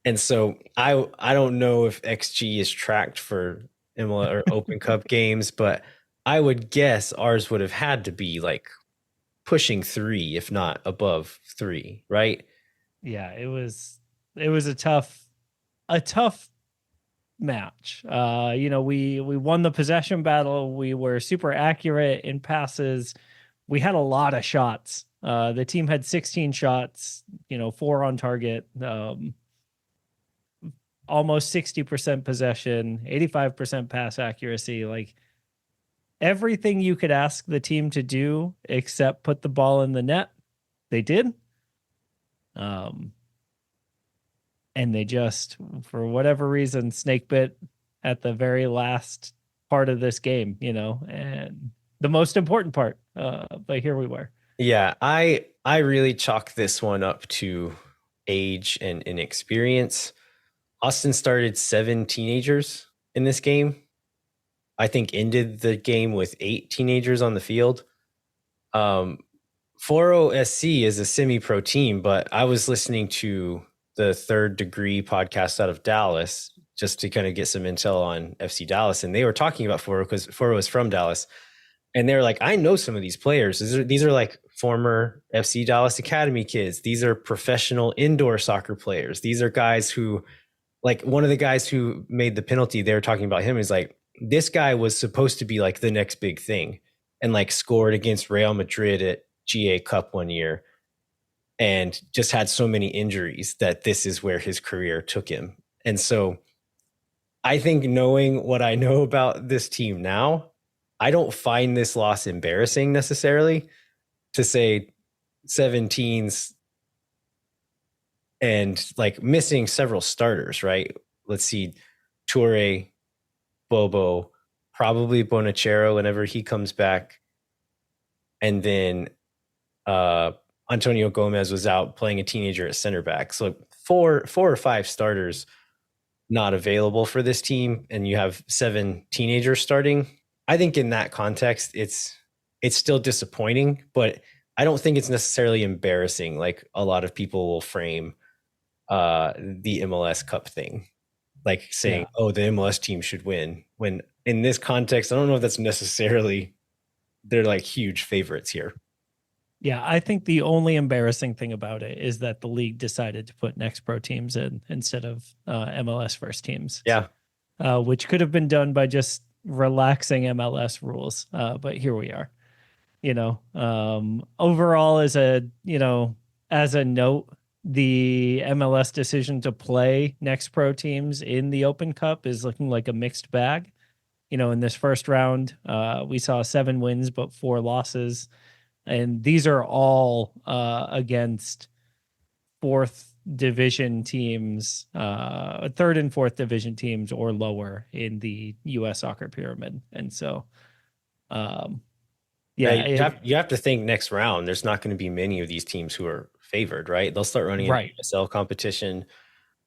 S1: And so I don't know if XG is tracked for MLS or Open Cup games, but I would guess ours would have had to be like pushing 3, if not above 3, right?
S3: Yeah, it was a tough match. We won the possession battle. We were super accurate in passes. We had a lot of shots. The team had 16 shots, 4 on target, almost 60% possession, 85% pass accuracy. Like, everything you could ask the team to do except put the ball in the net, they did. And they just, for whatever reason, snake bit at the very last part of this game, and the most important part. But here we were.
S1: Yeah, I really chalk this one up to age and inexperience. Austin started 7 teenagers in this game. I think ended the game with 8 teenagers on the field. 40 SC is a semi-pro team, but I was listening to the Third Degree podcast out of Dallas just to kind of get some intel on FC Dallas, and they were talking about 40 because 40 is from Dallas, and they were like, I know some of these players. These are like former FC Dallas Academy kids. These are professional indoor soccer players. These are guys who, like one of the guys who made the penalty, they were talking about him is like, this guy was supposed to be like the next big thing and like scored against Real Madrid at GA Cup one year and just had so many injuries that this is where his career took him. And so I think knowing what I know about this team now, I don't find this loss embarrassing necessarily to say 17s and like missing several starters, right? Let's see, Toure, Bobo, probably Bonachero whenever he comes back. And then Antonio Gomez was out playing a teenager at center back. So four or five starters not available for this team, and you have 7 teenagers starting. I think in that context, it's still disappointing, but I don't think it's necessarily embarrassing like a lot of people will frame the MLS Cup thing, like saying, oh, the MLS team should win. When in this context, I don't know if that's necessarily, they're like huge favorites here.
S3: Yeah, I think the only embarrassing thing about it is that the league decided to put Next Pro teams in instead of MLS first teams.
S1: Yeah.
S3: Which could have been done by just relaxing MLS rules. But here we are. Overall, as a note, the MLS decision to play Next Pro teams in the Open Cup is looking like a mixed bag. In this first round, we saw 7 wins, but 4 losses. And these are all against 4th division teams, 3rd and 4th division teams or lower in the U.S. soccer pyramid. And so,
S1: you have to think next round, there's not going to be many of these teams who are favored, right? They'll start running a USL competition.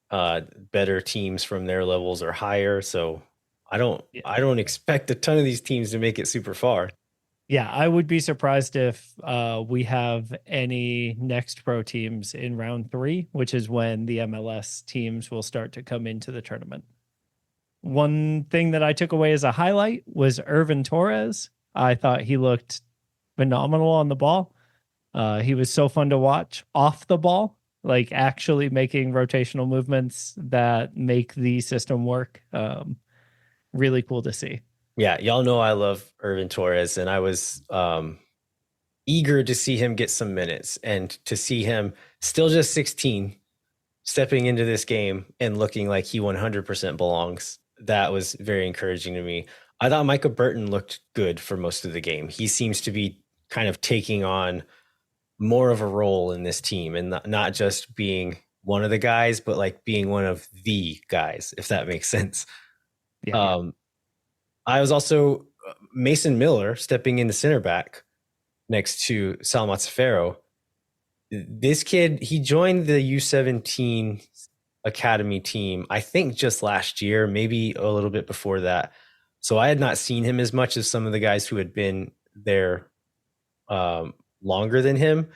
S1: Better teams from their levels are higher. So I don't expect a ton of these teams to make it super far.
S3: Yeah, I would be surprised if we have any Next Pro teams in round 3, which is when the MLS teams will start to come into the tournament. One thing that I took away as a highlight was Irvin Torres. I thought he looked phenomenal on the ball. He was so fun to watch off the ball, like actually making rotational movements that make the system work. Really cool to see.
S1: Yeah, y'all know I love Irvin Torres, and I was eager to see him get some minutes and to see him still just 16 stepping into this game and looking like he 100% belongs. That was very encouraging to me. I thought Micah Burton looked good for most of the game. He seems to be kind of taking on more of a role in this team and not just being one of the guys, but like being one of the guys, if that makes sense. Yeah. I was also Mason Miller stepping into center back next to Sal Mazzaferro. This kid, he joined the U17 academy team, I think just last year, maybe a little bit before that. So I had not seen him as much as some of the guys who had been there longer than him.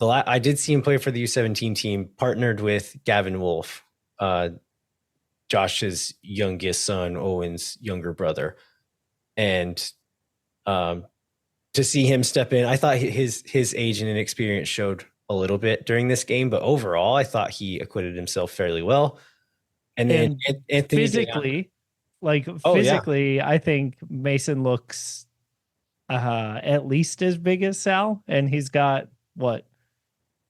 S1: I did see him play for the U17 team, partnered with Gavin Wolff, Josh's youngest son, Owen's younger brother. And to see him step in, I thought his age and inexperience showed a little bit during this game, but overall, I thought he acquitted himself fairly well. And then Anthony
S3: physically, I think Mason looks at least as big as Sal, and he's got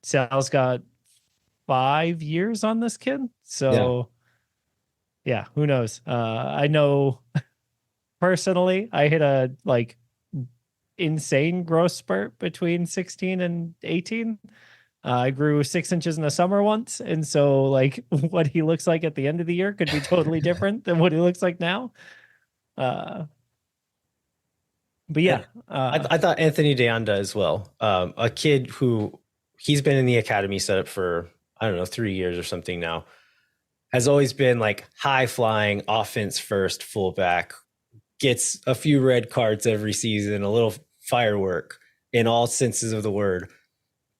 S3: Sal's got 5 years on this kid. So yeah, who knows? I know personally, I hit a insane growth spurt between 16 and 18. I grew 6 inches in the summer once. And so what he looks like at the end of the year could be totally different than what he looks like now. But yeah.
S1: I thought Anthony Deanda as well. A kid who he's been in the academy setup for, 3 years or something now. has always been like high flying, offense first, fullback, gets a few red cards every season, a little firework in all senses of the word.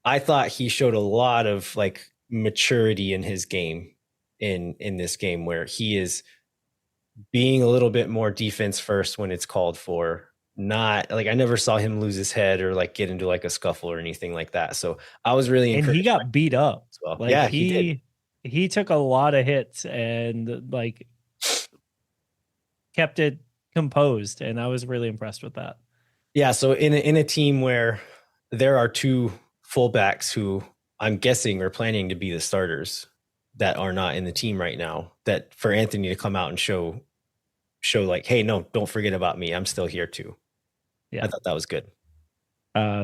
S1: I thought he showed a lot of like maturity in his game in this game, where he is being a little bit more defense first when it's called for. Not like, I never saw him lose his head or like get into like a scuffle or anything like that. So I was really
S3: And
S1: encouraged.
S3: he got beat up.
S1: As well.
S3: Like
S1: Yeah, he did.
S3: he took a lot of hits and like kept it composed, and I was really impressed with that.
S1: Yeah, so in a team where there are two fullbacks who I'm guessing are planning to be the starters that are not in the team right now, that for Anthony to come out and show like, hey, no, don't forget about me. I'm still here too.
S3: Yeah.
S1: I thought that was good.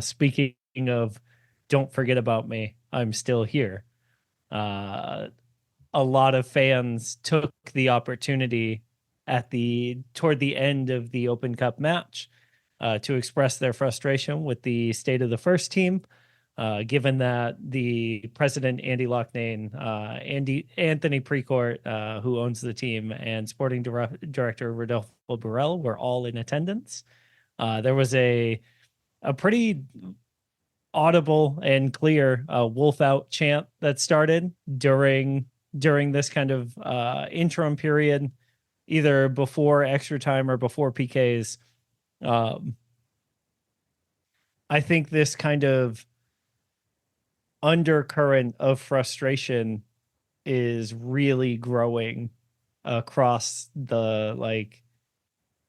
S3: Speaking of don't forget about me, I'm still here. A lot of fans took the opportunity toward the end of the Open Cup match to express their frustration with the state of the first team, given that the president, Andy Loughnane, Anthony Precourt, who owns the team, and sporting director Rodolfo Burrell were all in attendance. There was a pretty audible and clear Wolff out chant that started during this kind of interim period, either before extra time or before PKs. I think this kind of undercurrent of frustration is really growing across the like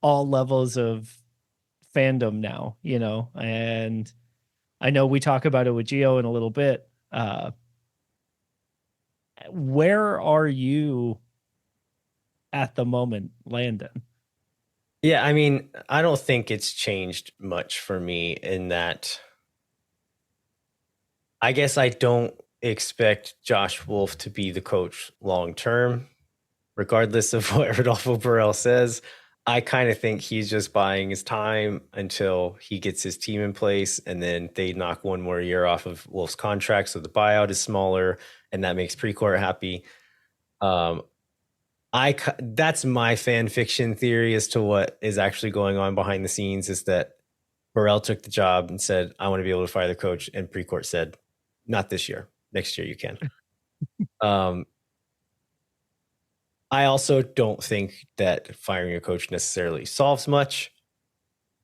S3: all levels of fandom now, and I know we talk about it with Gio in a little bit. Where are you at the moment, Landon?
S1: Yeah, I mean, I don't think it's changed much for me in that I guess I don't expect Josh Wolff to be the coach long term, regardless of what Rodolfo Burrell says. I kind of think he's just buying his time until he gets his team in place, and then they knock one more year off of Wolff's contract, so the buyout is smaller, and that makes Precourt happy. That's my fan fiction theory as to what is actually going on behind the scenes, is that Burrell took the job and said, I want to be able to fire the coach, and Precourt said, not this year. Next year you can. I also don't think that firing a coach necessarily solves much,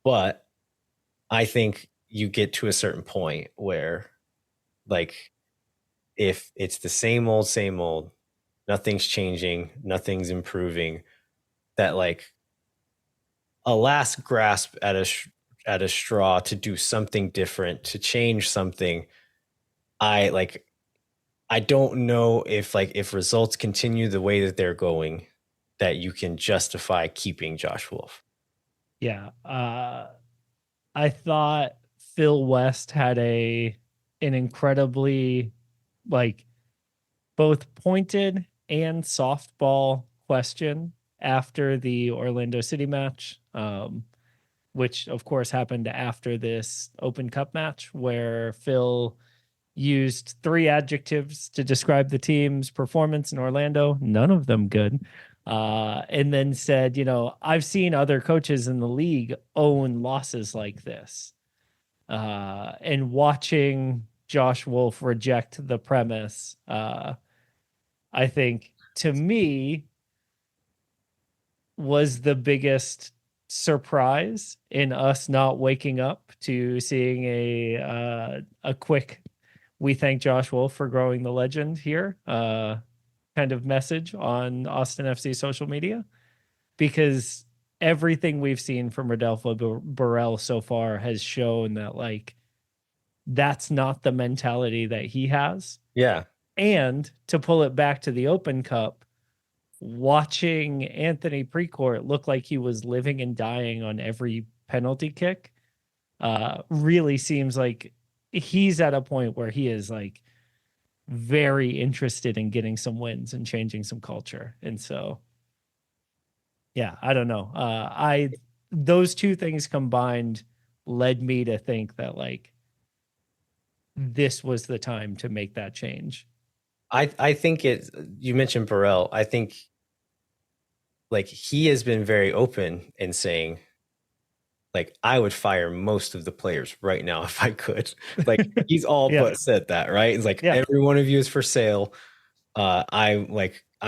S1: but I think you get to a certain point where, like, if it's the same old, nothing's changing, nothing's improving, that like a last grasp at a straw to do something different, to change something. I don't know if results continue the way that they're going, that you can justify keeping Josh Wolff.
S3: Yeah. I thought Phil West had an incredibly like both pointed and softball question after the Orlando City match, which of course happened after this Open Cup match, where Phil used 3 adjectives to describe the team's performance in Orlando, none of them good. And then said, I've seen other coaches in the league own losses like this. And watching Josh Wolff reject the premise, I think, to me, was the biggest surprise in us not waking up to seeing a quick "we thank Josh Wolff for growing the legend" here kind of message on Austin FC social media, because everything we've seen from Rodolfo Burrell so far has shown that like that's not the mentality that he has.
S1: Yeah.
S3: And to pull it back to the Open Cup, watching Anthony Precourt look like he was living and dying on every penalty kick really seems like he's at a point where he is like very interested in getting some wins and changing some culture. And so, yeah, I don't know. Those two things combined led me to think that like this was the time to make that change.
S1: I think you mentioned Burrell. I think like he has been very open in saying like I would fire most of the players right now if I could. Like he's all
S3: Yeah.
S1: but said that, right? It's like
S3: Yeah.
S1: every one of you is for sale. I'm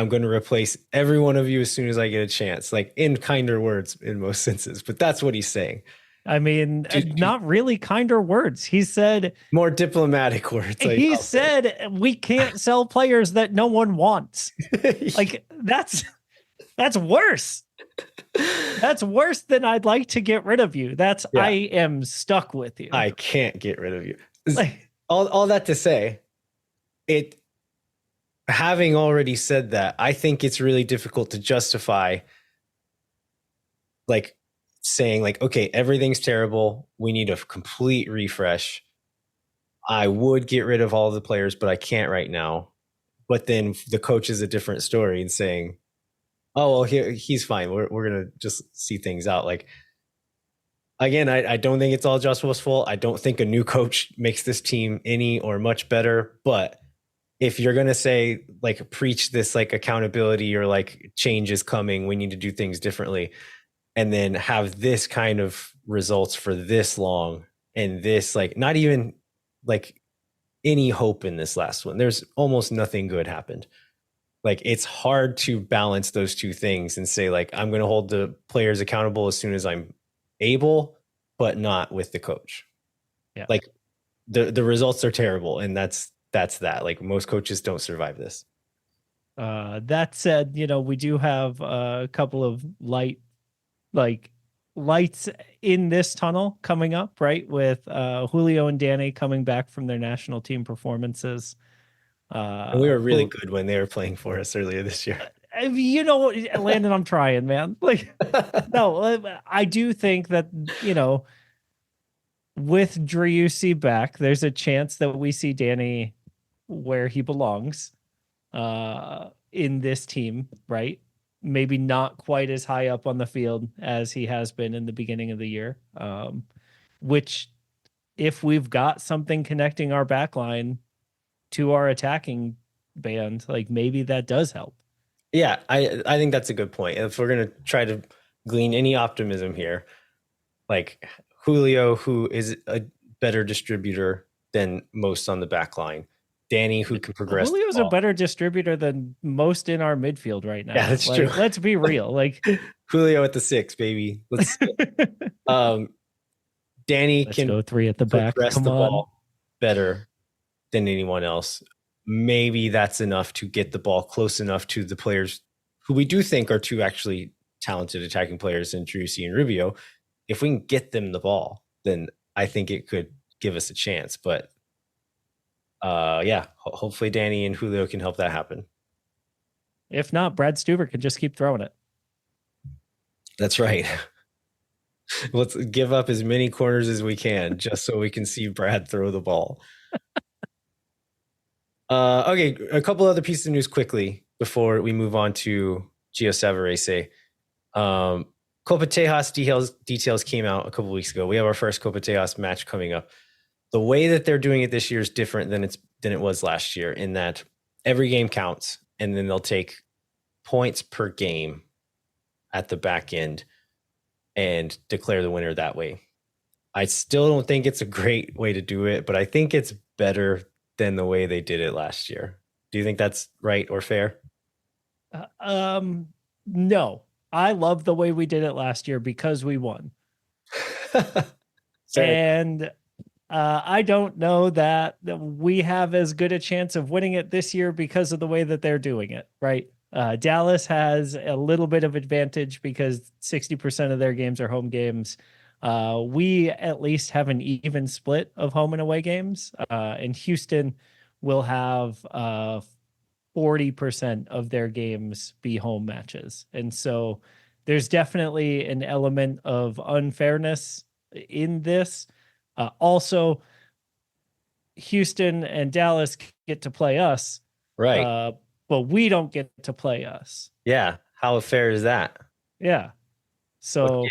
S1: going to replace every one of you as soon as I get a chance, like in kinder words in most senses. But that's what he's saying.
S3: I mean, not really kinder words. He said
S1: More diplomatic words. Like,
S3: he said we can't sell players that no one wants. Like that's worse. That's worse than I'd like to get rid of you. That's I am stuck with you.
S1: I can't get rid of you.
S3: Like,
S1: all that to say, having already said that, I think it's really difficult to justify like saying like, okay, everything's terrible. We need a complete refresh. I would get rid of all the players, but I can't right now. But then the coach is a different story and saying, oh, well, he's fine. We're going to just see things out. Like, again, I don't think it's all Josh's fault. I don't think a new coach makes this team any or much better. But if you're going to say, like, preach this, like, accountability or, like, change is coming, we need to do things differently, and then have this kind of results for this long and this, like, not even, like, any hope in this last one. There's almost nothing good happened. Like, it's hard to balance those two things and say, like, I'm going to hold the players accountable as soon as I'm able, but not with the coach.
S3: Yeah.
S1: Like, the results are terrible, and that's that. Like, most coaches don't survive this.
S3: That said, we do have a couple of lights in this tunnel coming up, right? With Julio and Danny coming back from their national team performances.
S1: And we were really good when they were playing for us earlier this year.
S3: Landon, I'm trying, man. Like, no, I do think that, with Driussi back, there's a chance that we see Danny where he belongs in this team, right? Maybe not quite as high up on the field as he has been in the beginning of the year. Which, if we've got something connecting our back line to our attacking band, like, maybe that does help.
S1: Yeah, I think that's a good point. If we're going to try to glean any optimism here, like Julio, who is a better distributor than most on the back line, Danny, who can progress.
S3: Julio's a better distributor than most in our midfield right now.
S1: Yeah, that's true.
S3: Let's be real. Like,
S1: Julio at the 6, baby. Let's Danny can
S3: go 3 at the back.
S1: progress
S3: Come
S1: the
S3: on.
S1: ball better than anyone else. Maybe that's enough to get the ball close enough to the players who we do think are two actually talented attacking players in Driussi and Rubio. If we can get them the ball, then I think it could give us a chance. But hopefully Danny and Julio can help that happen.
S3: If not, Brad Stuver can just keep throwing it.
S1: That's right. Let's give up as many corners as we can just so we can see Brad throw the ball. Okay, a couple other pieces of news quickly before we move on to Gio Savarese. Copa Tejas details came out a couple weeks ago. We have our first Copa Tejas match coming up. The way that they're doing it this year is different than it was last year, in that every game counts, and then they'll take points per game at the back end and declare the winner that way. I still don't think it's a great way to do it, but I think it's better than the way they did it last year. Do you think that's right or fair?
S3: No. I love the way we did it last year because we won. And I don't know that we have as good a chance of winning it this year because of the way that they're doing it, right? Dallas has a little bit of advantage because 60% of their games are home games. We at least have an even split of home and away games. And Houston will have 40% of their games be home matches. And so there's definitely an element of unfairness in this. Also, Houston and Dallas get to play us.
S1: Right.
S3: But we don't get to play us.
S1: Yeah. How fair is that?
S3: Yeah. So,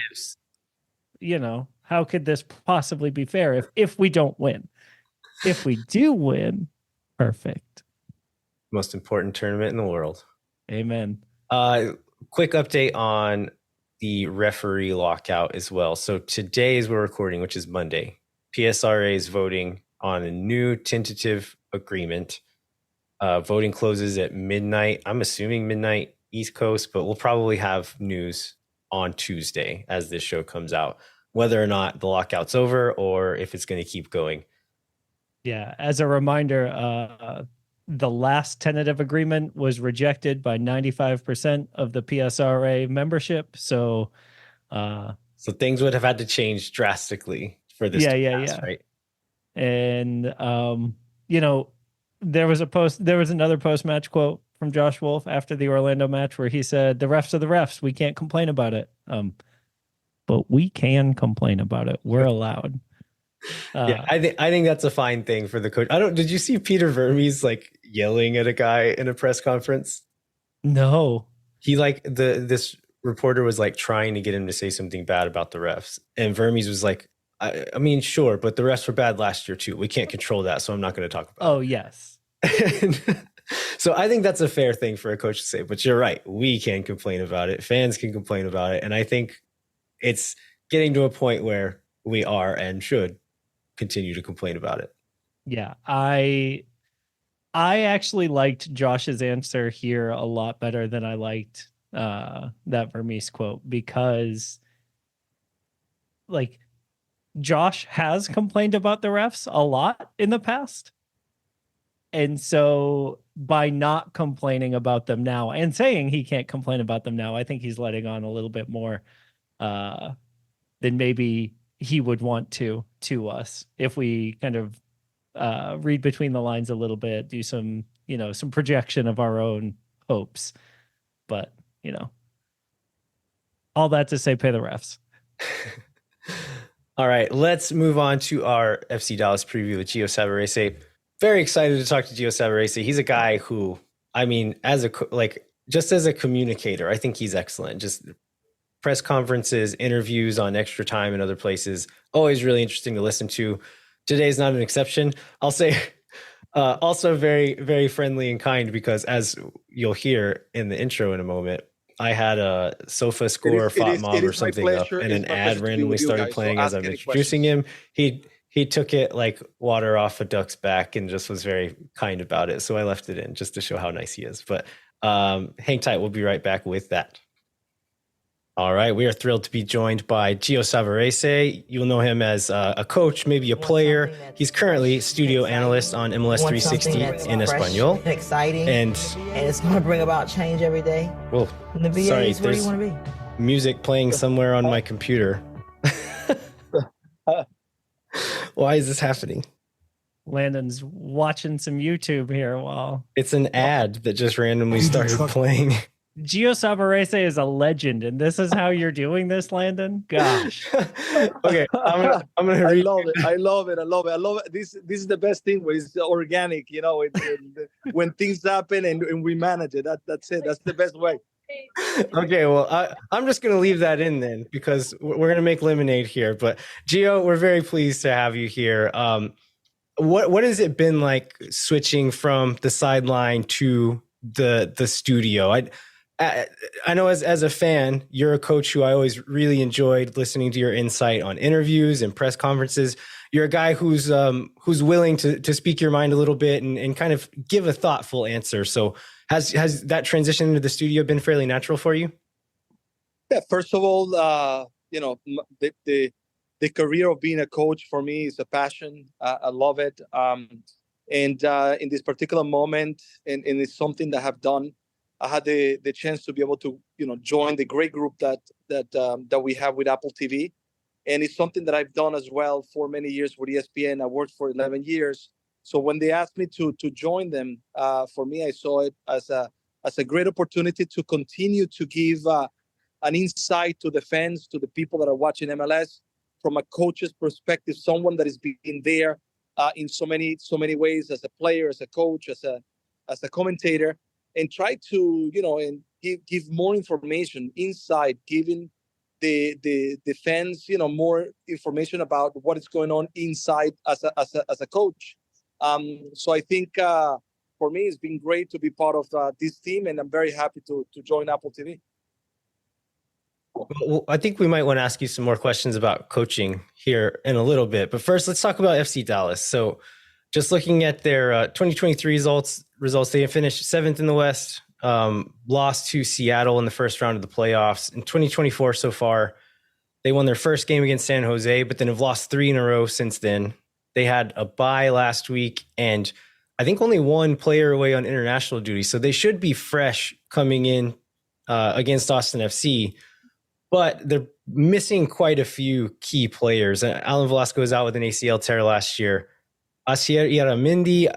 S3: how could this possibly be fair? If we don't win? If we do win, perfect.
S1: Most important tournament in the world.
S3: Amen.
S1: Quick update on the referee lockout as well. So today, as we're recording, which is Monday, PSRA is voting on a new tentative agreement. Voting closes at midnight. I'm assuming midnight East Coast, but we'll probably have news on Tuesday as this show comes out, whether or not the lockout's over or if it's going to keep going.
S3: Yeah. As a reminder, the last tentative agreement was rejected by 95% of the PSRA membership. So
S1: things would have had to change drastically for this to pass, right?
S3: And there was another post-match quote from Josh Wolff after the Orlando match where he said, "The refs are the refs. We can't complain about it." But we can complain about it. We're allowed.
S1: I think that's a fine thing for the coach. Did you see Peter Vermes like yelling at a guy in a press conference?
S3: No.
S1: He this reporter was like trying to get him to say something bad about the refs, and Vermes was like, I mean, sure, but the refs were bad last year too. We can't control that, so I'm not going to talk about it.
S3: Oh, yes.
S1: So I think that's a fair thing for a coach to say, but you're right. We can complain about it. Fans can complain about it. And I think it's getting to a point where we are and should continue to complain about it.
S3: Yeah. I actually liked Josh's answer here a lot better than I liked that Vermes quote, because like Josh has complained about the refs a lot in the past. And so by not complaining about them now and saying he can't complain about them now, I think he's letting on a little bit more than maybe he would want to us if we kind of read between the lines a little bit, do some projection of our own hopes. But, all that to say, pay the refs.
S1: All right, let's move on to our FC Dallas preview with Gio Savarese. Very excited to talk to Gio Savarese. He's a guy who, I mean, just as a communicator, I think he's excellent. Just press conferences, interviews on Extra Time and other places, always really interesting to listen to. Today's not an exception. I'll say also very, very friendly and kind, because as you'll hear in the intro in a moment, I had a Sofa Score Fought Mob or something up, and an ad randomly started playing as I'm introducing him. He took it like water off a duck's back and just was very kind about it. So I left it in just to show how nice he is. But hang tight. We'll be right back with that. All right. We are thrilled to be joined by Gio Savarese. You'll know him as a coach, maybe a player. He's currently studio analyst on MLS 360 in Espanol.
S4: Exciting.
S1: And
S4: it's going to bring about change every day.
S1: Well,
S4: in the VA
S1: sorry,
S4: is where you want to be.
S1: Music playing somewhere on my computer. Why is this happening?
S3: Landon's watching some YouTube here while
S1: it's an ad that just randomly started playing.
S3: Gio Savarese is a legend, and this is how you're doing this, Landon? Gosh.
S1: Okay, I'm gonna
S5: I love it. This is the best thing when it's organic, when things happen and we manage it. That's it. That's the best way.
S1: Okay, well, I'm just gonna leave that in then, because we're gonna make lemonade here. But Gio, we're very pleased to have you here. What has it been like switching from the sideline to the studio? I know as a fan, you're a coach who I always really enjoyed listening to your insight on interviews and press conferences. You're a guy who's willing to speak your mind a little bit and kind of give a thoughtful answer. So has that transition into the studio been fairly natural for you?
S5: Yeah, first of all, the career of being a coach for me is a passion. I love it. And in this particular moment, and it's something that I have done, I had the chance to be able to, join the great group that we have with Apple TV. And it's something that I've done as well for many years with ESPN. I worked for 11 years. So when they asked me to join them, for me, I saw it as a great opportunity to continue to give an insight to the fans, to the people that are watching MLS from a coach's perspective, someone that has been there in so many ways, as a player, as a coach, as a commentator, and try to, and give more information, insight, giving the fans, more information about what is going on inside as a coach. So I think for me, it's been great to be part of this team, and I'm very happy to join Apple TV.
S1: Well, I think we might want to ask you some more questions about coaching here in a little bit. But first, let's talk about FC Dallas. So just looking at their 2023 results, they finished 7th in the West, lost to Seattle in the first round of the playoffs. In 2024 so far, they won their first game against San Jose, but then have lost 3 in a row since then. They had a bye last week, and I think only one player away on international duty. So they should be fresh coming in against Austin FC. But they're missing quite a few key players. Alan Velasco was out with an ACL tear last year. Asier Iaramendi,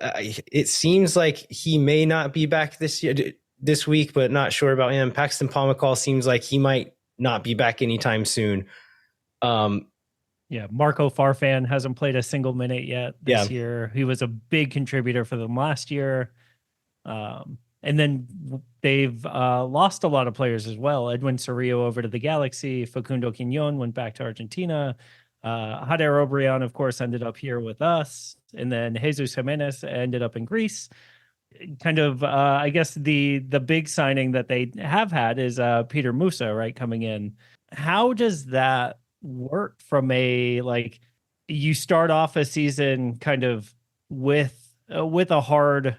S1: it seems like he may not be back this week, but not sure about him. Paxton Pomacall seems like he might not be back anytime soon.
S3: Marco Farfan hasn't played a single minute yet this year. He was a big contributor for them last year. And then they've lost a lot of players as well. Edwin Cerrillo over to the Galaxy. Facundo Quignon went back to Argentina. Jader Obrian, of course, ended up here with us. And then Jesus Jimenez ended up in Greece. Kind of, I guess, the big signing that they have had is Peter Musa, right, coming in. How does that work from you start off a season kind of with a hard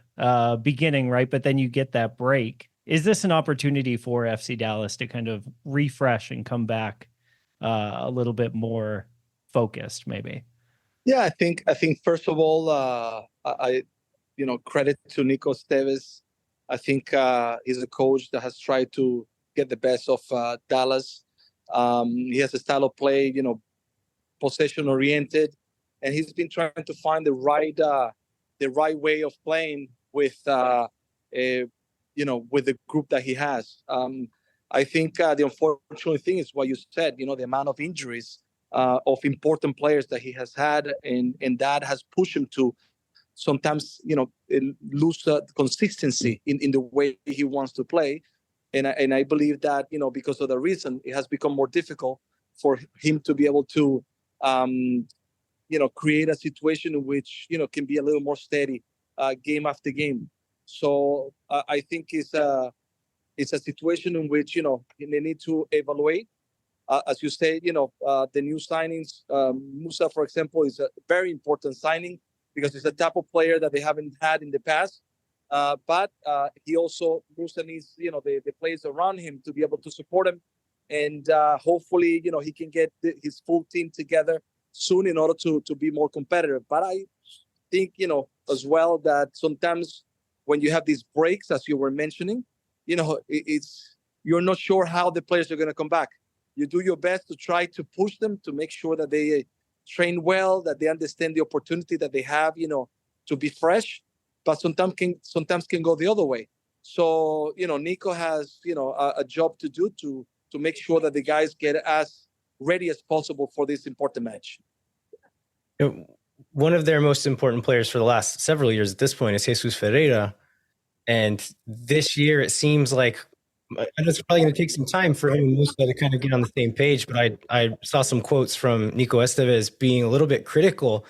S3: beginning, right? But then you get that break. Is this an opportunity for FC Dallas to kind of refresh and come back a little bit more focused, maybe?
S5: Yeah, I think first of all, I credit to Nico Esteves. I think he's a coach that has tried to get the best of Dallas. He has a style of play, possession oriented, and he's been trying to find the right way of playing with with the group that he has. I think the unfortunate thing is what you said, the amount of injuries of important players that he has had, and that has pushed him to sometimes, lose consistency in the way he wants to play. And I believe that, because of the reason, it has become more difficult for him to be able to, create a situation in which, can be a little more steady game after game. So I think it's a situation in which, they need to evaluate. As you say, the new signings, Musa, for example, is a very important signing because it's a type of player that they haven't had in the past. But he also, Musa needs, the players around him to be able to support him. And hopefully, he can get his full team together soon in order to be more competitive. But I think, as well, that sometimes when you have these breaks, as you were mentioning, you're not sure how the players are going to come back. You do your best to try to push them to make sure that they train well, that they understand the opportunity that they have, to be fresh. But sometimes can go the other way. So, Nico has, a job to do to make sure that the guys get as ready as possible for this important match.
S1: One of their most important players for the last several years at this point is Jesus Ferreira. And this year, it seems like, I know it's probably going to take some time for him and Musa to kind of get on the same page, but I saw some quotes from Nico Esteves being a little bit critical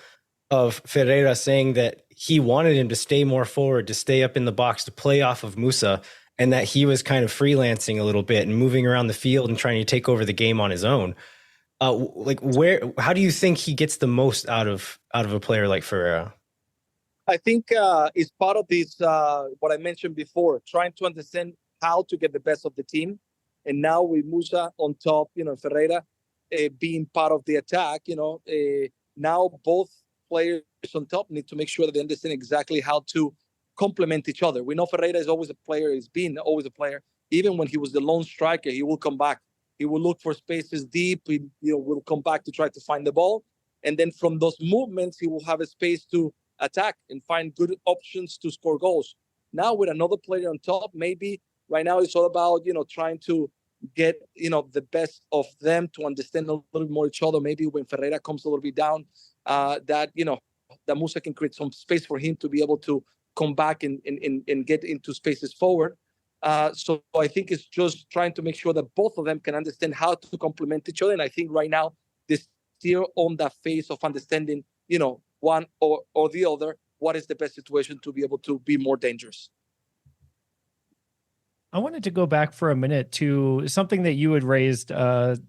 S1: of Ferreira, saying that he wanted him to stay more forward, to stay up in the box, to play off of Musa, and that he was kind of freelancing a little bit and moving around the field and trying to take over the game on his own. How do you think he gets the most out of a player like Ferreira?
S5: I think it's part of this, what I mentioned before, trying to understand how to get the best of the team. And now with Musa on top, Ferreira being part of the attack, now both players on top need to make sure that they understand exactly how to complement each other. We know Ferreira is always a player. He's been always a player. Even when he was the lone striker, he will come back. He will look for spaces deep. He will come back to try to find the ball. And then from those movements, he will have a space to attack and find good options to score goals. Now with another player on top, maybe right now it's all about, trying to get, the best of them to understand a little more each other. Maybe when Ferreira comes a little bit down, that Musa can create some space for him to be able to come back and get into spaces forward. So I think it's just trying to make sure that both of them can understand how to complement each other. And I think right now they're still on that phase of understanding, one or the other. what is the best situation to be able to be more dangerous.
S3: I wanted to go back for a minute to something that you had raised a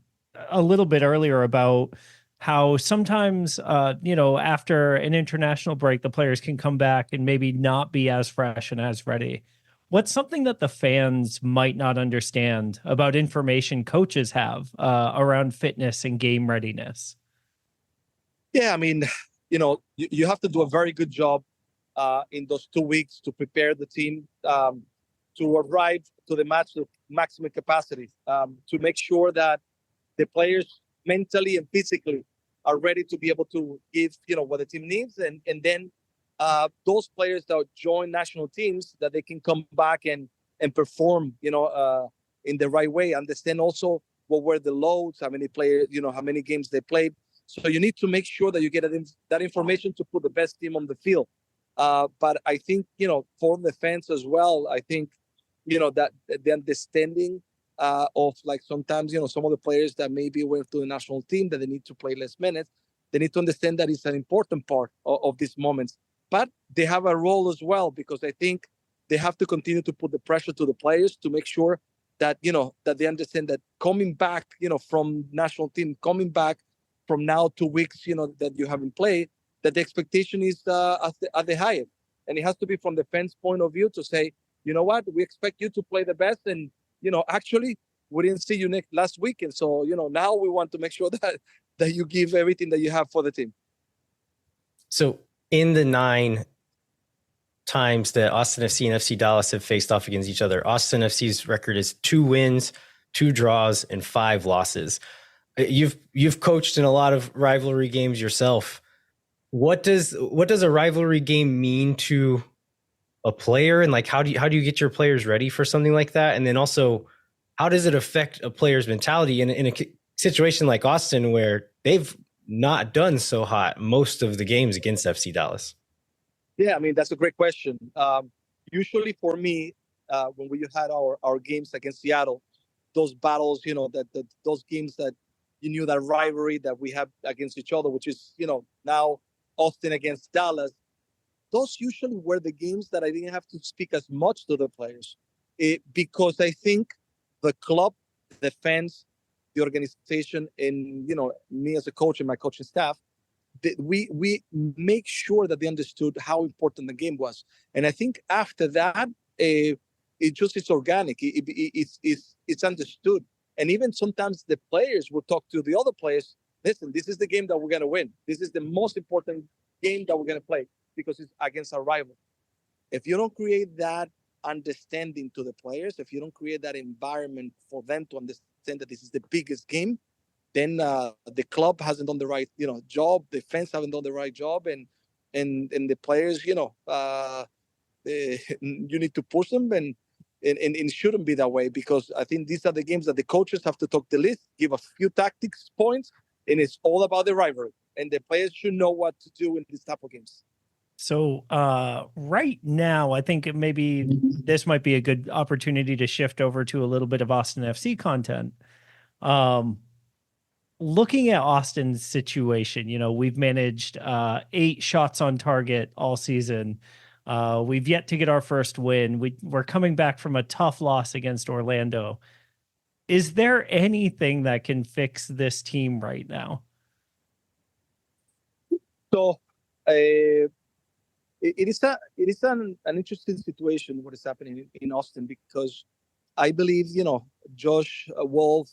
S3: little bit earlier about how sometimes, after an international break, the players can come back and maybe not be as fresh and as ready. What's something that the fans might not understand about information coaches have around fitness and game readiness?
S5: Yeah, I mean, you have to do a very good job in those 2 weeks to prepare the team to arrive to the match with maximum capacity, to make sure that the players mentally and physically are ready to be able to give, what the team needs. And then those players that join national teams, that they can come back and perform, in the right way, understand also what were the loads, how many players, how many games they played. So you need to make sure that you get that information to put the best team on the field. But I think, for the fans as well, I think, that the understanding of like sometimes, some of the players that maybe went to the national team that they need to play less minutes, they need to understand that it's an important part of these moments. But they have a role as well, because I think they have to continue to put the pressure to the players to make sure that, that they understand that coming back, from national team, coming back from now 2 weeks, that you haven't played, that the expectation is at the highest. And it has to be from the fans' point of view to say, you know what, we expect you to play the best. And, actually, we didn't see you last week. And so, now we want to make sure that you give everything that you have for the team.
S1: So in the 9 times that Austin FC and FC Dallas have faced off against each other, Austin FC's record is 2 wins, 2 draws, and 5 losses. You've coached in a lot of rivalry games yourself. What does a rivalry game mean to a player, and like how do you get your players ready for something like that? And then also, how does it affect a player's mentality in a situation like Austin, where they've not done so hot most of the games against FC Dallas?
S5: Yeah, I mean, that's a great question. Usually for me, when we had our games against Seattle, those battles, that those games that you knew, that rivalry that we have against each other, which is, now Austin against Dallas, those usually were the games that I didn't have to speak as much to the players, because I think the club, the fans, the organization, and, me as a coach and my coaching staff, we make sure that they understood how important the game was. And I think after that, it's organic. It's understood. And even sometimes the players will talk to the other players. Listen, this is the game that we're going to win. This is the most important game that we're going to play, because it's against our rival. If you don't create that understanding to the players, if you don't create that environment for them to understand that this is the biggest game, then the club hasn't done the right, job. The fans haven't done the right job, and the players, you need to push them, and it shouldn't be that way, because I think these are the games that the coaches have to talk the least, give a few tactics points, and it's all about the rivalry. And the players should know what to do in these type of games.
S3: So right now, I think maybe this might be a good opportunity to shift over to a little bit of Austin FC content. Looking at Austin's situation, we've managed 8 shots on target all season. We've yet to get our first win. We're coming back from a tough loss against Orlando. Is there anything that can fix this team right now?
S5: So it is an interesting situation what is happening in Austin, because I believe, Josh Wolff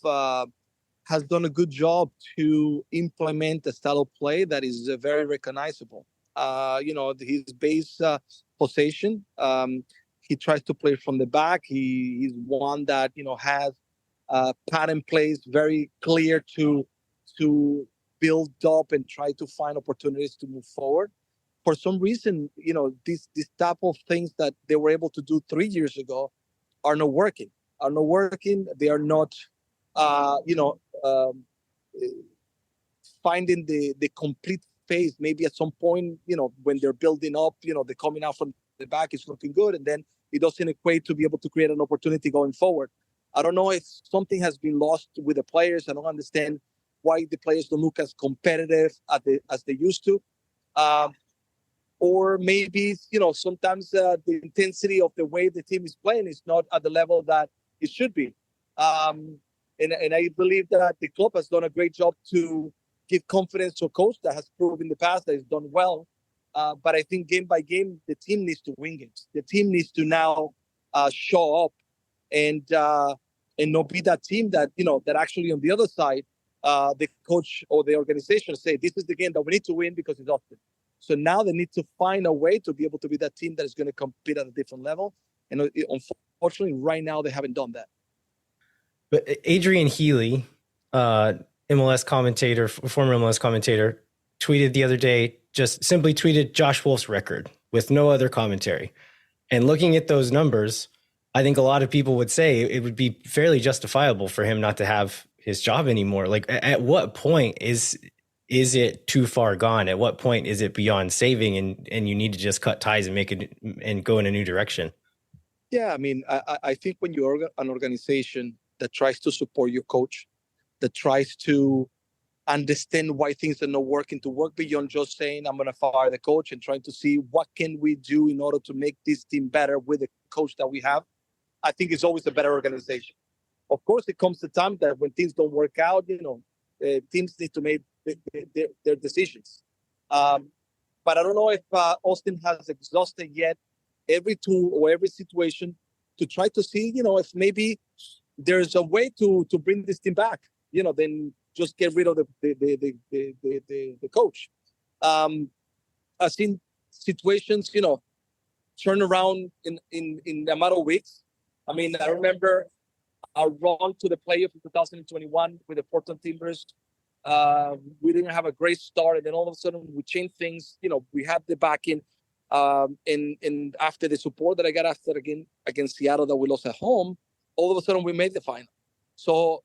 S5: has done a good job to implement a style of play that is very recognizable. His base possession, he tries to play from the back. He's one that, has pattern plays very clear to build up and try to find opportunities to move forward. For some reason, this type of things that they were able to do 3 years ago are not working. They are not, finding the complete phase. Maybe at some point, when they're building up, they're coming out from the back, it's looking good, and then it doesn't equate to be able to create an opportunity going forward. I don't know if something has been lost with the players. I don't understand why the players don't look as competitive as they used to. or maybe, sometimes the intensity of the way the team is playing is not at the level that it should be. And I believe that the club has done a great job to give confidence to a coach that has proven in the past that he's done well. But I think game by game, the team needs to win games. The team needs to now show up and not be that team that, that actually on the other side, the coach or the organization say, this is the game that we need to win because it's Austin. So now they need to find a way to be able to be that team that is going to compete at a different level. And unfortunately, right now, they haven't done that.
S1: But Adrian Healy, MLS commentator, former MLS commentator, tweeted the other day, just simply tweeted Josh Wolff's record with no other commentary. And looking at those numbers, I think a lot of people would say it would be fairly justifiable for him not to have his job anymore. Like, at what point is it too far gone? At what point is it beyond saving and you need to just cut ties and make it and go in a new direction?
S5: Yeah, I mean, I think when you're an organization that tries to support your coach, that tries to understand why things are not working, to work beyond just saying, I'm going to fire the coach, and trying to see what can we do in order to make this team better with the coach that we have, I think it's always a better organization. Of course, it comes to time that when things don't work out, teams need to make their decisions. But I don't know if Austin has exhausted yet every tool or every situation to try to see, if maybe there's a way to bring this team back, then just get rid of the coach. I've seen situations, turn around in a matter of weeks. I mean, I remember our run to the playoff in 2021 with the Portland Timbers. We didn't have a great start, and then all of a sudden we changed things. We had the backing, and after the support that I got after against Seattle that we lost at home, all of a sudden we made the final. So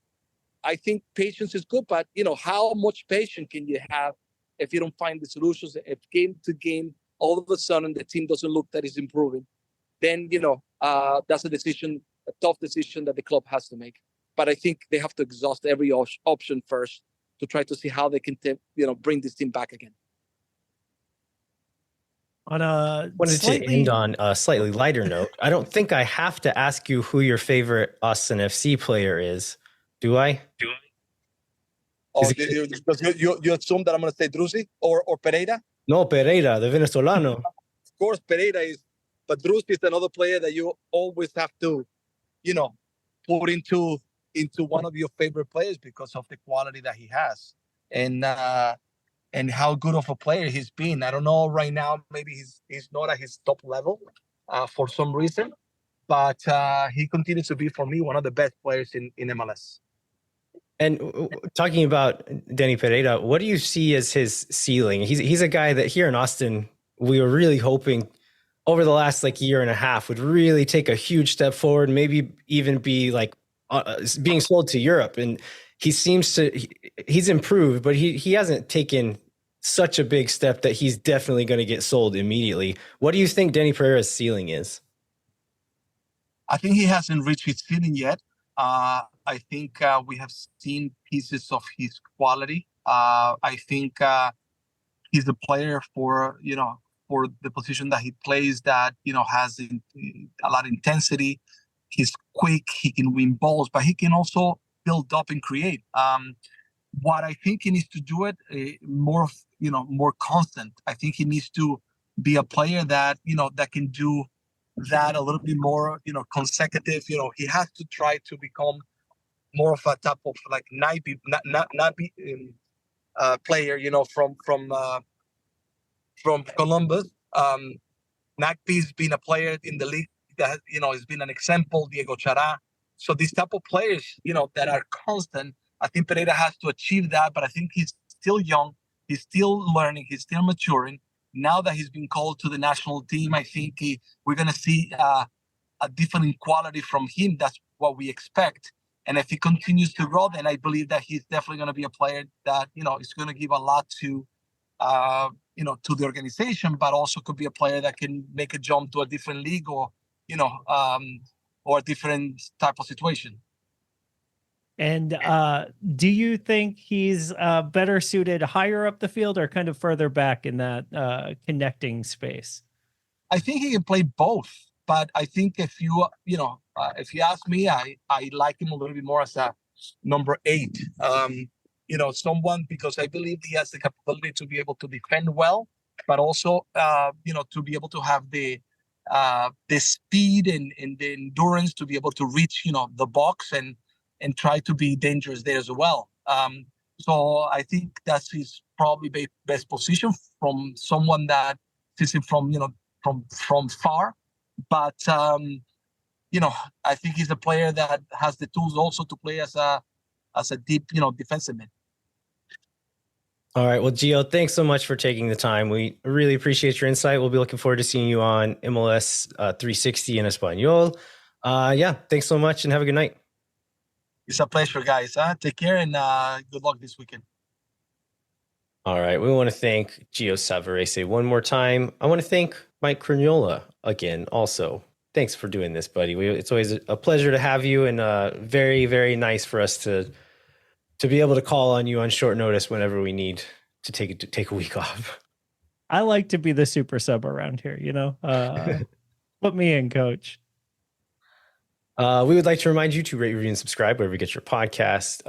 S5: I think patience is good, but how much patience can you have if you don't find the solutions? If game to game, all of a sudden the team doesn't look that it's improving, then that's a tough decision that the club has to make. But I think they have to exhaust every option first to try to see how they can bring this team back again.
S1: Wanted to end on a slightly lighter note. I don't think I have to ask you who your favorite Austin FC player is, do I?
S5: Oh, you assume that I'm going to say Driussi or Pereira?
S1: No, Pereira, the Venezolano.
S5: Of course, Pereira is, but Driussi is another player that you always have to, put into one of your favorite players because of the quality that he has. And how good of a player he's been. I don't know right now, maybe he's not at his top level for some reason, but he continues to be, for me, one of the best players in MLS.
S1: And talking about Denny Pereira, what do you see as his ceiling? He's a guy that here in Austin, we were really hoping over the last year and a half would really take a huge step forward, maybe even be being sold to Europe. And he's improved, but he hasn't taken such a big step that he's definitely going to get sold immediately. What do you think Denny Pereira's ceiling is?
S5: I think he hasn't reached his ceiling yet. I think we have seen pieces of his quality. I think he's a player for the position that he plays that, has a lot of intensity. He's quick. He can win balls, but he can also build up and create. What I think he needs to do it more constant. I think he needs to be a player that, that can do that a little bit more, consecutive. He has to try to become more of a type of Nabi player, from Columbus. Nagby's been a player in the league that, has been an example, Diego Chara. So these type of players, that are constant, I think Pereira has to achieve that, but I think he's still young. He's still learning. He's still maturing. Now that he's been called to the national team, I think we're going to see a different quality from him. That's what we expect. And if he continues to grow, then I believe that he's definitely going to be a player that, is going to give a lot to, to the organization, but also could be a player that can make a jump to a different league or a different type of situation.
S3: And do you think he's better suited higher up the field or kind of further back in that connecting space?
S6: I think he can play both, but I think if you if you ask me, I like him a little bit more as a number 8. Someone, because I believe he has the capability to be able to defend well, but also to be able to have the speed and the endurance to be able to reach the box and try to be dangerous there as well. So I think that's his probably best position from someone that sees it from from far. But I think he's a player that has the tools also to play as a deep defensive mid.
S1: All right. Well, Gio, thanks so much for taking the time. We really appreciate your insight. We'll be looking forward to seeing you on MLS 360 in Espanol. Thanks so much and have a good night.
S6: It's a pleasure, guys. Take care and good luck this weekend.
S1: All right. We want to thank Gio Savarese one more time. I want to thank Mike Cragnola again also. Thanks for doing this, buddy. It's always a pleasure to have you, and very, very nice for us to be able to call on you on short notice whenever we need to take a week off.
S3: I like to be the super sub around here, put me in, coach.
S1: We would like to remind you to rate, review, and subscribe wherever you get your podcast.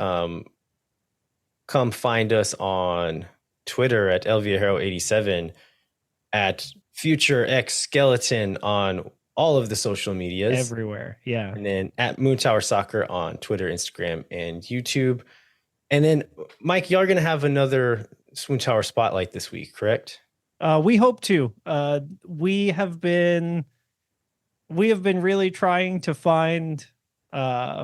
S1: Come find us on Twitter at elviajero87, at Future X Skeleton on all of the social medias.
S3: Everywhere, yeah.
S1: And then at Moon Tower Soccer on Twitter, Instagram, and YouTube. And then, Mike, y'all are going to have another Swoon Tower Spotlight this week, correct?
S3: We hope to. We have been really trying to find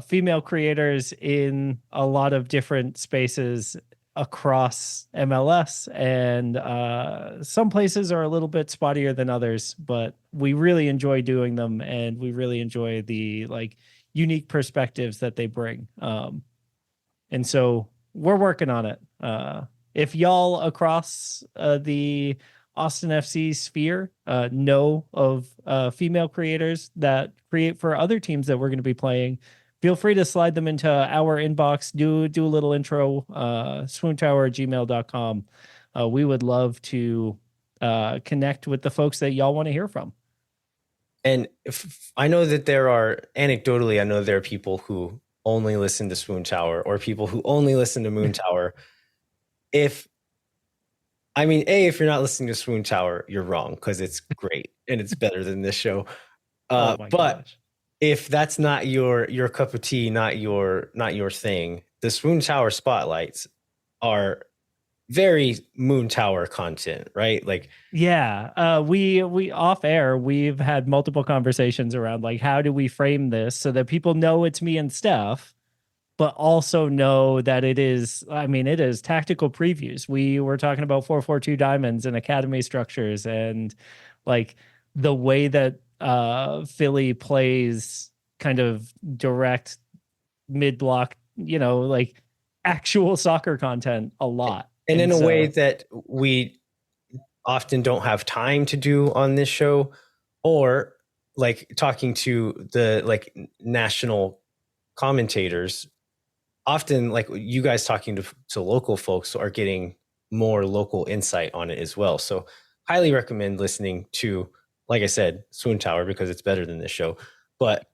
S3: female creators in a lot of different spaces across MLS, and some places are a little bit spottier than others, but we really enjoy doing them, and we really enjoy the unique perspectives that they bring. And so we're working on it. If y'all across the Austin FC sphere know of female creators that create for other teams that we're going to be playing, feel free to slide them into our inbox. Do a little intro, swoontower@gmail.com. We would love to connect with the folks that y'all want to hear from.
S1: And I know that there are people who only listen to Swoon Tower, or people who only listen to Moon Tower. If you're not listening to Swoon Tower, you're wrong, because it's great and it's better than this show. But
S3: gosh.
S1: If that's not your cup of tea, not your thing, the Swoon Tower spotlights are very Moon Tower content, right?
S3: We off air, we've had multiple conversations around how do we frame this so that people know it's me and Steph, but also know that it is tactical previews. We were talking about 4-4-2 diamonds and academy structures, and the way that Philly plays kind of direct mid-block, actual soccer content a lot.
S1: And in a way that we often don't have time to do on this show, or talking to the national commentators, often you guys talking to local folks are getting more local insight on it as well. So highly recommend listening to, like I said, Swoon Tower, because it's better than this show. But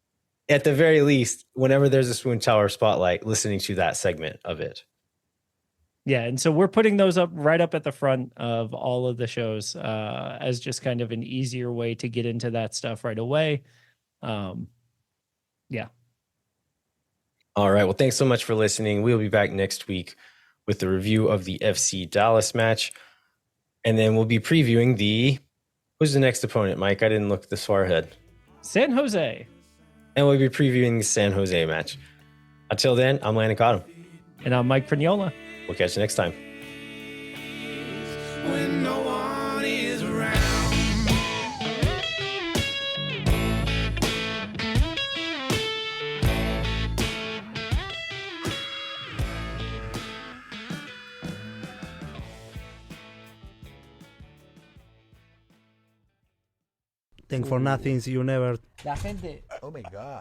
S1: at the very least, whenever there's a Swoon Tower spotlight, listening to that segment of it.
S3: Yeah, and so we're putting those up right up at the front of all of the shows as just kind of an easier way to get into that stuff right away. Yeah.
S1: All right. Well, thanks so much for listening. We'll be back next week with the review of the FC Dallas match. And then we'll be previewing who's the next opponent, Mike? I didn't look this far ahead.
S3: San Jose.
S1: And we'll be previewing the San Jose match. Until then, I'm Landon Cottom.
S3: And I'm Mike Pragnola.
S1: We'll catch you next time.
S7: When no one is around.
S8: Thank for nothing, see you never.
S4: La gente,
S9: Oh my God.